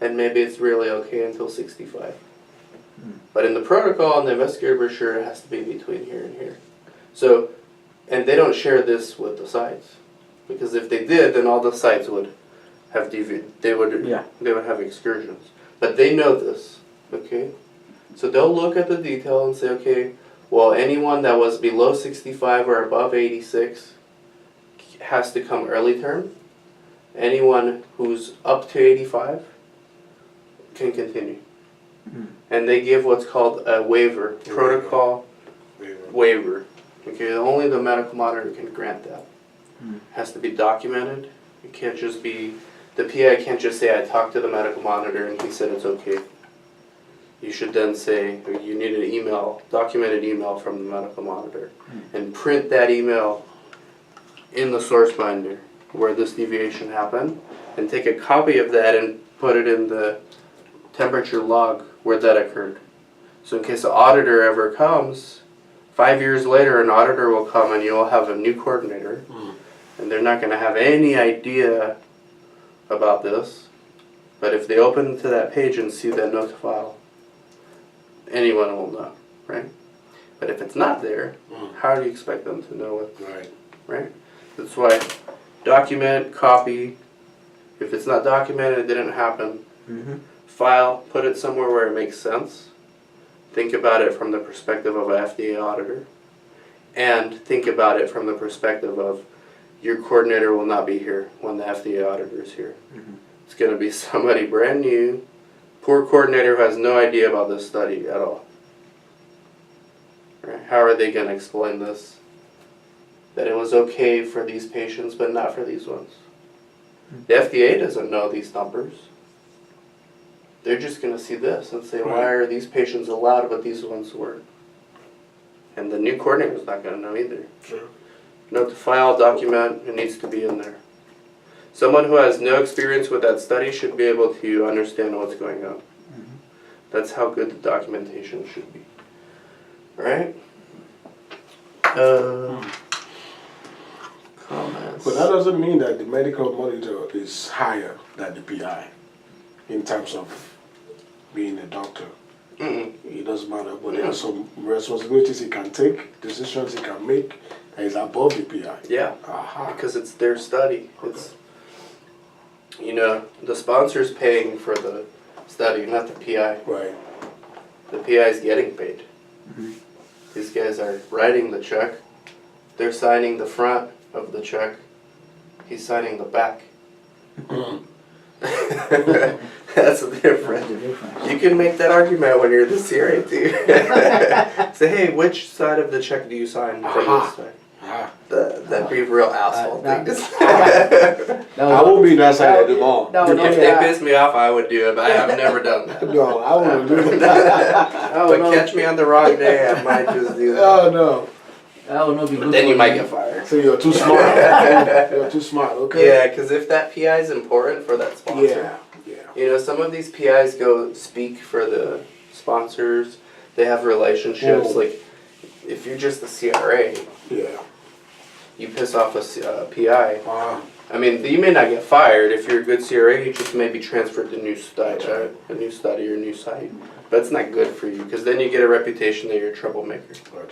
And maybe it's really okay until 65. But in the protocol and the investigator brochure, it has to be between here and here. So, and they don't share this with the sites. Because if they did, then all the sites would have they would have excursions. But they know this, okay? So they'll look at the detail and say, okay, well, anyone that was below 65 or above 86 has to come early term. Anyone who's up to 85 can continue. And they give what's called a waiver, protocol waiver. Okay, only the medical monitor can grant that. Has to be documented. It can't just be, the PI can't just say, I talked to the medical monitor and he said it's okay. You should then say, you need an email, documented email from the medical monitor, and print that email in the source binder where this deviation happened, and take a copy of that and put it in the temperature log where that occurred. So in case the auditor ever comes, 5 years later an auditor will come and you'll have a new coordinator, and they're not going to have any idea about this, But if they open to that page and see that note to file, anyone will know, right? But if it's not there, how do you expect them to know what, right? That's why document, copy. If it's not documented, it didn't happen. File, put it somewhere where it makes sense. Think about it from the perspective of an FDA auditor. And think about it from the perspective of your coordinator will not be here when the FDA auditor is here. It's going to be somebody brand new, poor coordinator who has no idea about this study at all. Right? How are they going to explain this? That it was okay for these patients but not for these ones. The FDA doesn't know these numbers. They're just going to see this and say, why are these patients allowed but these ones weren't? And the new coordinator's not going to know either. Sure. Note to file, document, it needs to be in there. Someone who has no experience with that study should be able to understand what's going on. That's how good the documentation should be. Right? Comments. But that doesn't mean that the medical monitor is higher than the PI in terms of being a doctor. It doesn't matter, but there are some responsibilities he can take, decisions he can make that is above the PI. Yeah, because it's their study. It's, you know, the sponsor's paying for the study, not the PI. Right. The PI is getting paid. These guys are writing the check. They're signing the front of the check. He's signing the back. That's the difference. You can make that argument when you're the CRA too. Say, hey, which side of the check do you sign from this side? That'd be a real asshole thing to say. I won't be that side of the ball. If they piss me off, I would do it, but I have never done that. No, I wouldn't do that. But catch me on the wrong day, I might just do that. Oh, no. That would not be But good. then for you might get fired. So you're too smart. You're too smart, okay? Yeah, because if that PI is important for that sponsor. Yeah. You know, some of these PIs go speak for the sponsors. They have relationships. Like, if you're just the CRA, you piss off a PI. I mean, you may not get fired. If you're a good CRA, you just may be transferred to a new study or a new site. But it's not good for you, because then you get a reputation that you're a troublemaker. That's right.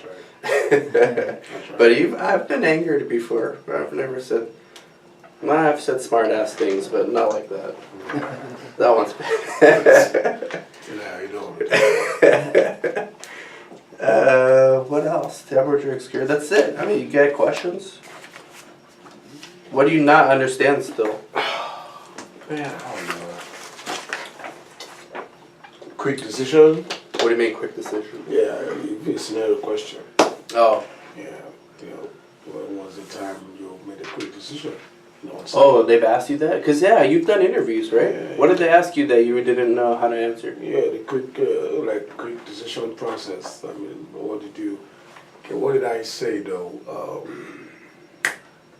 That's right. But I've been angered before. I've never said... Well, I've said smart-ass things, but not like that. That one's bad. Yeah, you know. What else? Temperature excure. That's it. I mean, you got questions? What do you not understand still? Man, quick decision. What do you mean, quick decision? Yeah, it's another question. Oh. Yeah, you know, when was the time you made a quick decision? Oh, they've asked you that? Because, yeah, you've done interviews, right? Yeah, what did they ask you that you didn't know how to answer? Yeah, the quick decision process. I mean, what did I say, though?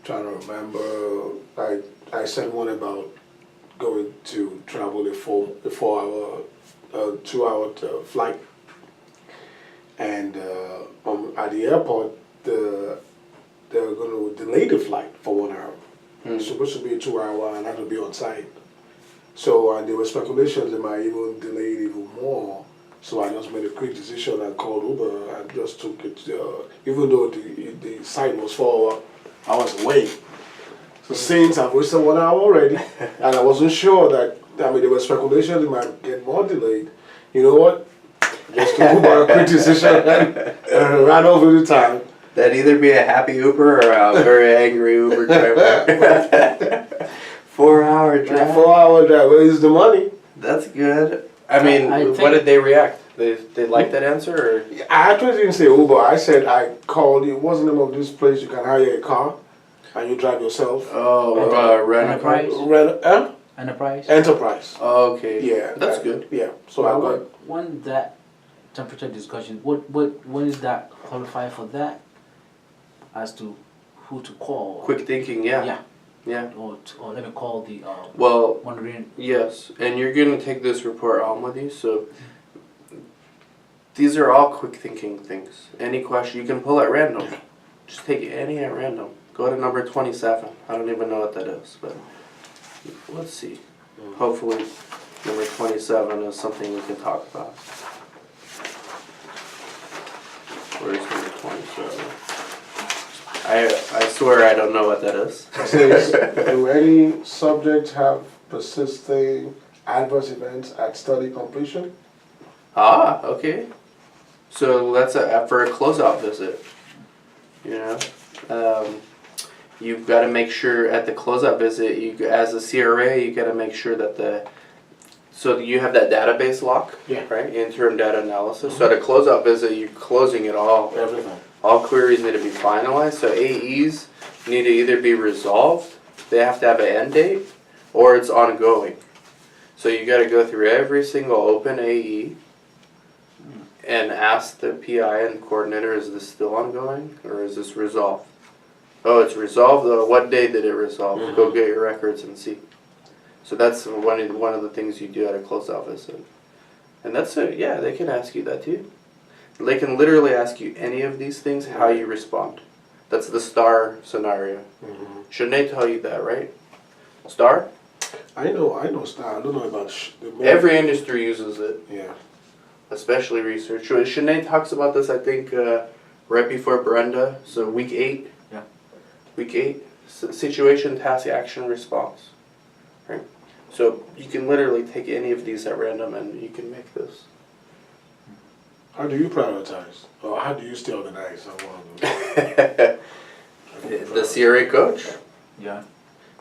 Trying to remember. I said one about going to travel a 4-hour, 2-hour flight. And at the airport, they were going to delay the flight for 1 hour. It's supposed to be a 2-hour and I had to be on site. So there were speculations they might even delay it even more. So I just made a quick decision and called Uber and just took it, even though the site was 4 hours away. So since I've wasted 1 hour already, and I wasn't sure that, there were speculations it might get more delayed. You know what? Just took Uber a quick decision and ran over the time. That'd either be a happy Uber or a very angry Uber driver. 4-hour drive. 4-hour drive. Where's the money? That's good. I mean, what did they react? They like that answer? Or? I actually didn't say Uber. I said I called you. What's the name of this place you can hire a car and you drive yourself? Oh, Enterprise? Enterprise? Enterprise. Oh, okay. Yeah. That's good. Yeah. So I got... When that temperature discussion, when is that qualified for that? As to who to call. Quick thinking, yeah. Or let me call the monitoring. Yes, and you're going to take this report on with you, so these are all quick thinking things. Any question, you can pull at random. Just take any at random. Go to number 27. I don't even know what that is, but let's see. Hopefully Number 27 is something we can talk about. Where's number 27? I swear I don't know what that is. It says, do any subjects have persisting adverse events at study completion? Ah, okay. So that's for a closeout visit. You know, you've got to make sure at the closeout visit, you as a CRA, you got to make sure that so you have that database lock, Yeah. right? Interim data analysis. So at a closeout visit, you're closing it all. Everything. All queries need to be finalized. So AEs need to either be resolved, they have to have an end date, or it's ongoing. So you got to go through every single open AE and ask the PI and coordinator, is this still ongoing or is this resolved? Oh, it's resolved. What day did it resolve? Go get your records and see. So that's one of the things you do at a closeout visit. And that's it. Yeah, they can ask you that too. They can literally ask you any of these things, how you respond. That's the STAR scenario. Shouldn't they tell you that, right? STAR? I know STAR. I don't know about Every industry uses it, Yeah. especially research. Sinead talks about this, I think, right before Brenda. So week 8. Yeah. Week 8. Situation, task, action, response. Right? So you can literally take any of these at random and you can make this. How do you prioritize? Or how do you stay organized? I want to know. The CRA coach, Yeah.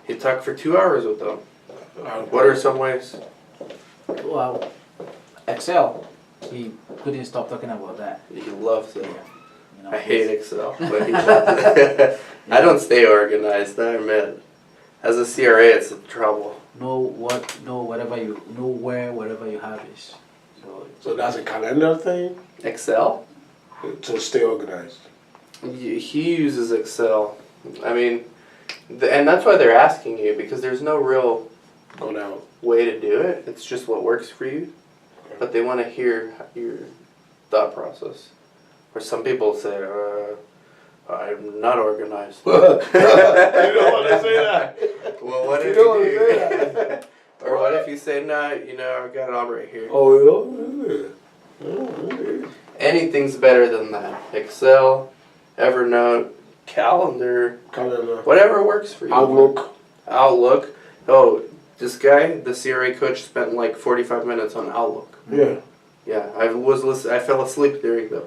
he talked for 2 hours with them. How- What are some ways? Well, Excel, he couldn't stop talking about that. He loves it. You know, I hate Excel, but he loves it. I don't stay organized, I admit. As a CRA, it's trouble. know whatever you have is. So that's a calendar thing Excel? to stay organized. He uses Excel. I mean, and that's why they're asking you, because there's no real Go down. way to do it. It's just what works for you. But they want to hear your thought process. Or some people say, I'm not organized. You don't want to say that. Well, what if You don't want to you say do? that. Or what if you say, no, I got it all right here. Oh, really? Oh, really? Anything's better than that. Excel, Evernote, calendar, whatever works for you. Outlook. Oh, this guy, the CRA coach, spent like 45 minutes on Outlook. Yeah. Yeah, I fell asleep during them.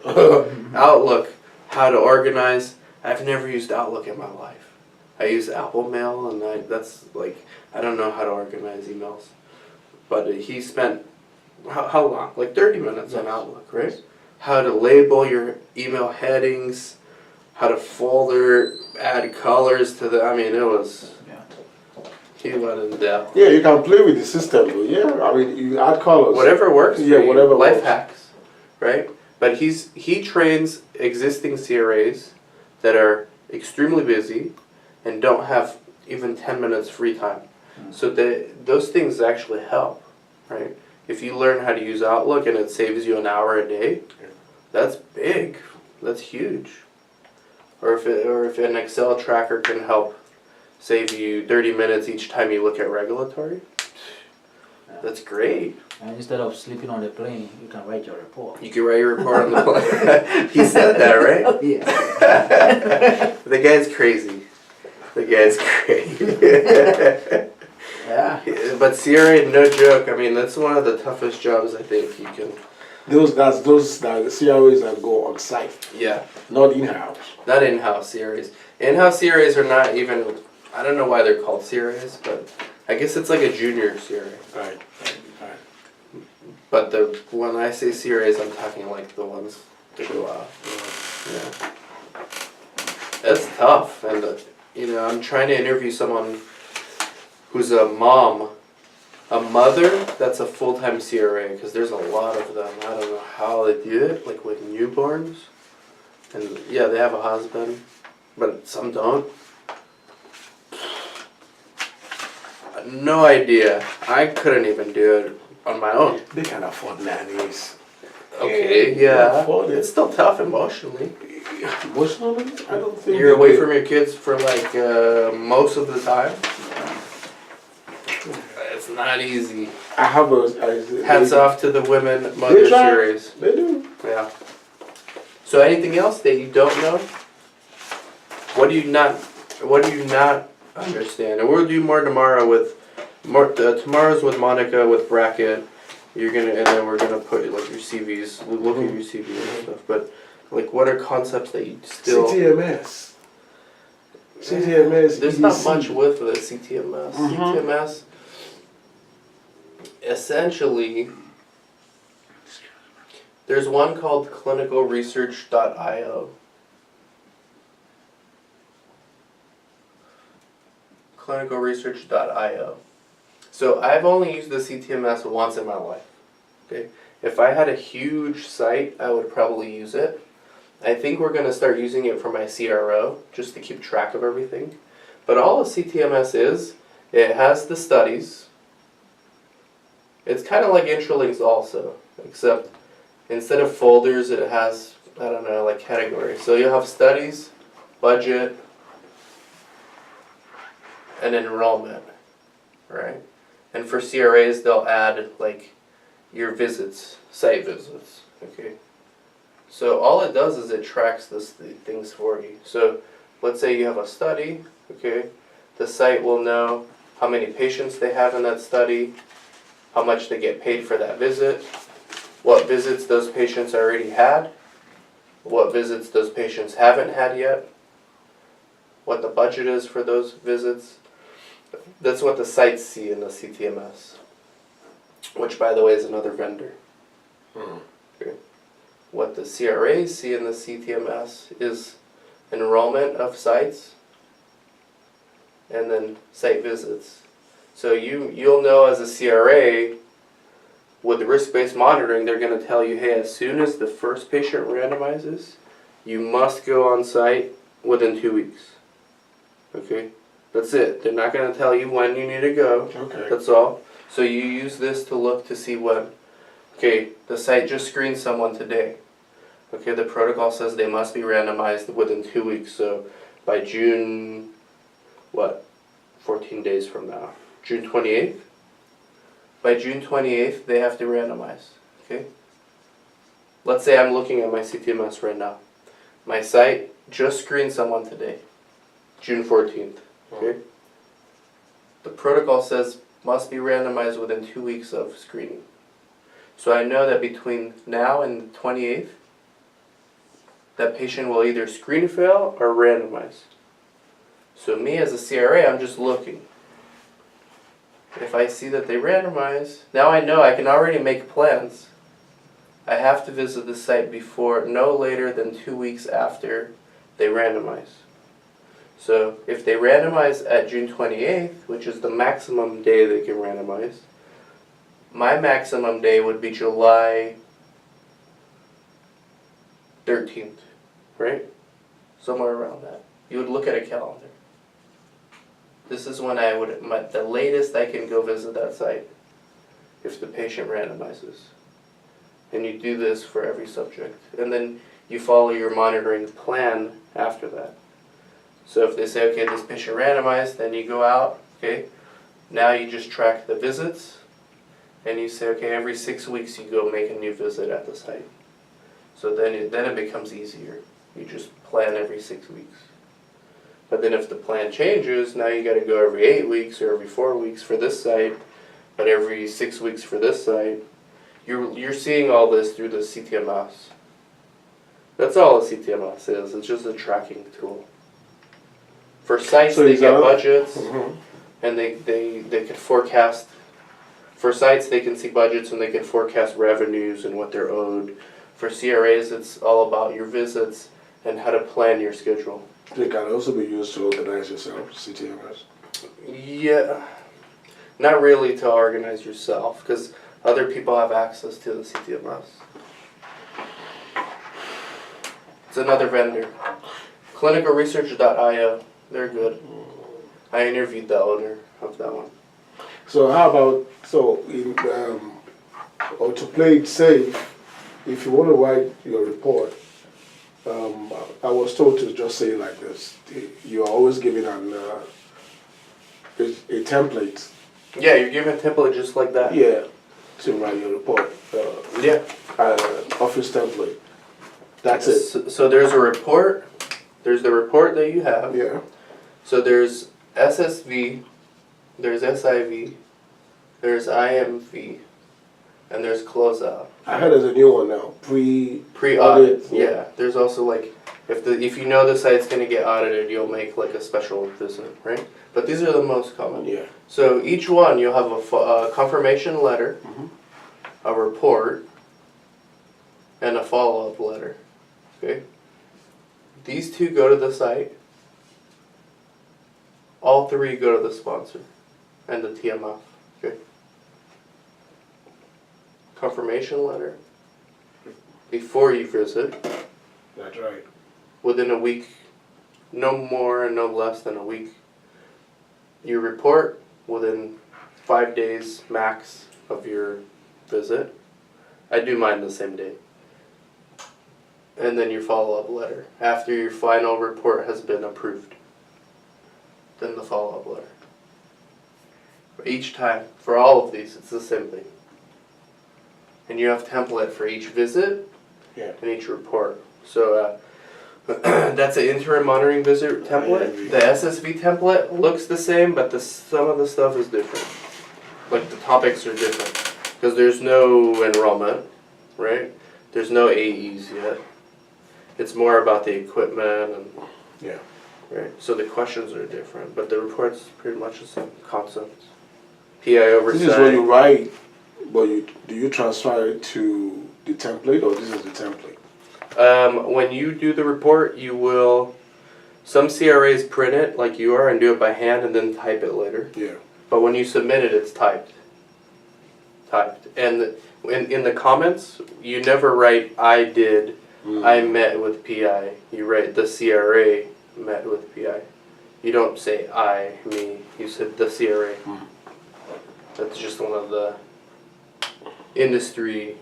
Outlook, how to organize. I've never used Outlook in my life. I use Apple Mail, and I don't know how to organize emails. But he spent, how long? Like 30 minutes on Outlook, right? How to label your email headings, how to folder, add colors to it was, he went in depth. Yeah, you can play with the system, though. Yeah, I mean, you add colors. Whatever works for Yeah, you. whatever Life works. hacks, right? But he trains existing CRAs that are extremely busy and don't have even 10 minutes free time. So those things actually help, right? If you learn how to use Outlook and it saves you an hour a day, that's big. That's huge. Or if an Excel tracker can help save you 30 minutes each time you look at regulatory, that's great. And instead of sleeping on the plane, you can write your report. You can write your report on the plane. He said that, right? Yeah. The guy's crazy. The guy's crazy. Yeah. But CRA, no joke. I mean, that's one of the toughest jobs I think you can. Those CRAs that go on site, Yeah. not in-house. Not in-house CRAs. In-house CRAs are not even. I don't know why they're called CRAs, but I guess it's like a junior CRA. Right. But when I say CRAs, I'm talking like the ones that go out. Yeah. That's tough, and I'm trying to interview someone who's a mother that's a full-time CRA, because there's a lot of them. I don't know how they do it, like with newborns. And yeah, they have a husband, but some don't. No idea. I couldn't even do it on my own. They can afford nannies. Okay, yeah. It's still tough emotionally. Emotionally? I don't think You're away from your kids for like most of the time. It's not easy. I have Hats off to the women mother try. series. They do. Yeah. So anything else that you don't know? What do you not understand? And we'll do more tomorrow with tomorrow's with Monica with bracket. And then we're gonna put like your CVs. We'll look at your CV and stuff. But like, what are concepts that you still? CTMS. CTMS. There's not much with the CTMS. Mhm. CTMS. Essentially, there's one called clinicalresearch.io. Clinicalresearch.io. So I've only used the CTMS once in my life. Okay, if I had a huge site, I would probably use it. I think we're going to start using it for my CRO just to keep track of everything. But all a CTMS is, it has the studies. It's kind of like Interlinks also, except instead of folders, it has, I don't know, like categories. So you'll have studies, budget, and enrollment, right? And for CRAs, they'll add like your visits, site visits, okay? So all it does is it tracks things for you. So let's say you have a study, okay? The site will know how many patients they have in that study, how much they get paid for that visit, what visits those patients already had, what visits those patients haven't had yet, what the budget is for those visits. That's what the sites see in the CTMS, which by the way is another vendor. Okay. What the CRAs see in the CTMS is enrollment of sites and then site visits. So you'll know as a CRA, with the risk-based monitoring, they're going to tell you, hey, as soon as the first patient randomizes, you must go on site within 2 weeks. Okay? That's it. They're not going to tell you when you need to go. Okay. That's all. So you use this to look to see when, okay, the site just screened someone today. Okay, the protocol says they must be randomized within 2 weeks. So by June, 14 days from now. June 28th? By June 28th, they have to randomize, okay? Let's say I'm looking at my CTMS right now. My site just screened someone today, June 14th, okay? The protocol says must be randomized within 2 weeks of screening. So I know that between now and the 28th, that patient will either screen fail or randomize. So me as a CRA, I'm just looking. If I see that they randomize, now I know I can already make plans. I have to visit the site before, no later than 2 weeks after they randomize. So if they randomize at June 28th, which is the maximum day they can randomize, my maximum day would be July 13th, right? Somewhere around that. You would look at a calendar. This is when the latest I can go visit that site if the patient randomizes. And you do this for every subject. And then you follow your monitoring plan after that. So if they say, okay, this patient randomized, then you go out, okay, now you just track the visits, and you say, okay, every 6 weeks you go make a new visit at the site. So then it becomes easier. You just plan every 6 weeks. But then if the plan changes, now you got to go every 8 weeks or every 4 weeks for this site, but every 6 weeks for this site. You're seeing all this through the CTMS. That's all a CTMS is. It's just a tracking tool. For sites, So they is get that- budgets, Mhm. and they can forecast. For sites, they can see budgets and they can forecast revenues and what they're owed. For CRAs, it's all about your visits and how to plan your schedule. They can also be used to organize yourself, CTMS. Yeah, not really to organize yourself, because other people have access to the CTMS. It's another vendor. Clinicalresearch.io, they're good. I interviewed the owner of that one. So how about, or to play it safe, if you want to write your report, I was told to just say it like this. You are always given a template Yeah, you're given a template just like that. Yeah, to write your report. Yeah. Office template. That's it. So there's a report. There's the report that you have. Yeah. So there's SSV, there's SIV, there's IMV, and there's closeout. I heard there's a new one now. Pre-audit. Yeah. There's also like if you know the site's gonna get audited, you'll make like a special visit, right? But these are the most common. Yeah. So each one you'll have a confirmation letter, a report, and a follow-up letter. Okay. These two go to the site. All three go to the sponsor and the TMF. Okay. Confirmation letter before you visit. That's right. Within a week, no more and no less than a week. You report within 5 days max of your visit. I do mine the same day. And then your follow-up letter after your final report has been approved. Then the follow-up letter. For each time, for all of these, it's the same thing. And you have template for each visit and each report. So that's an interim monitoring visit template. The SSV template looks the same, but some of the stuff is different. Like the topics are different because there's no enrollment, right? There's no AEs yet. It's more about the equipment and right. So the questions are different, but the report's pretty much the same concept. PI oversight. This is what you write, but do you transfer it to the template, or this is the template? When you do the report, you will. Some CRAs print it like you are and do it by hand and then type it later. Yeah. But when you submit it, it's typed. And in the comments, you never write I did. I met with PI. You write the CRA met with PI. You don't say I, me. You said the CRA. That's just one of the industry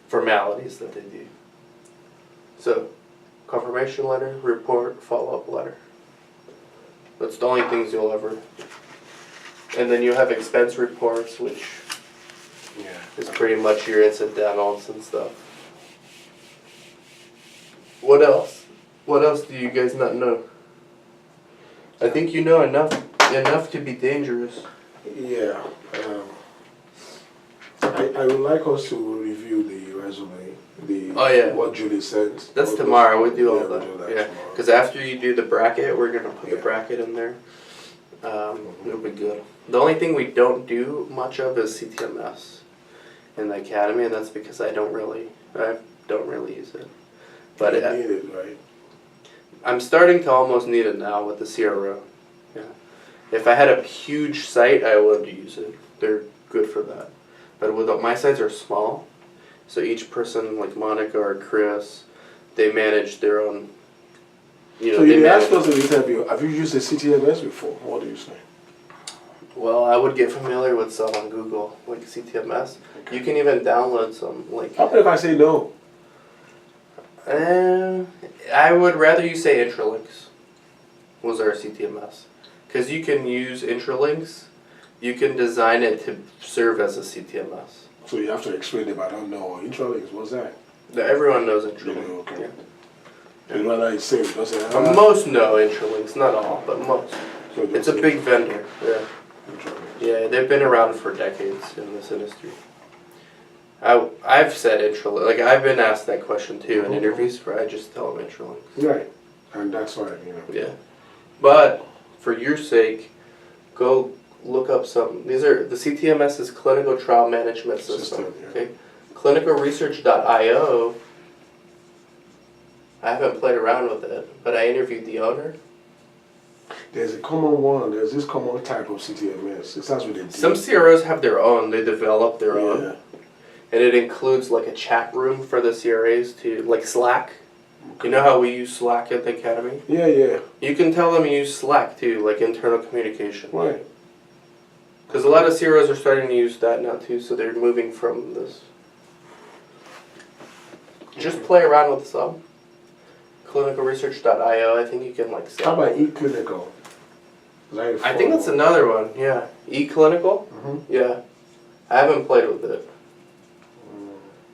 formalities that they do. So, confirmation letter, report, follow-up letter. That's the only things you'll ever. And then you have expense reports, which is pretty much your incidentals and stuff. What else? What else do you guys not know? I think you know enough to be dangerous. Yeah. I would like us to review the resume, what Julie sent. That's tomorrow. We do all that. Yeah, because after you do the bracket, we're gonna put the bracket in there. It'll be good. The only thing we don't do much of is CTMS in the academy, and that's because I don't really use it. But you need it, right? I'm starting to almost need it now with the CRO. Yeah. If I had a huge site, I would use it. They're good for that. But my sites are small, so each person, like Monica or Chris, they manage their own. So you asked us in the interview, have you used the CTMS before? What do you say? Well, I would get familiar with some on Google, like CTMS. Okay. You can even download some. Like. How about if I say no? I would rather you say Interlinks was our CTMS. Because you can use Interlinks, you can design it to serve as a CTMS. So you have to explain it, but I don't know. Interlinks, what's that? Everyone knows Interlinks. Okay. Yeah. And rather it's safe, doesn't it? Most know Interlinks, not all, but most. So it's a big vendor. Yeah. Yeah, they've been around for decades in this industry. I've said Interlinks, like I've been asked that question too in interviews where I just tell them Interlinks. Right, and that's why, Yeah, but for your sake, go look up some. These are the CTMS is Clinical Trial Management System. Okay, clinicalresearch.io. I haven't played around with it, but I interviewed the owner. There's a common one. There's this common type of CTMS. It starts with a D. Some CROs have their own. They develop their own. And it includes like a chat room for the CRAs to, like Slack. You know how we use Slack at the academy? Yeah. You can tell them to use Slack too, like internal communication. Right. Because a lot of CROs are starting to use that now too, so they're moving from this. Just play around with some. Clinicalresearch.io, I think you can like. How about eClinical? Is that a I think that's another one. Yeah, eClinical. Yeah, I haven't played with it.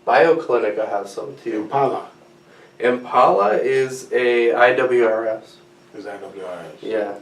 BioClinica has some too. Impala Impala is a IWRS. is IWRS. Yeah.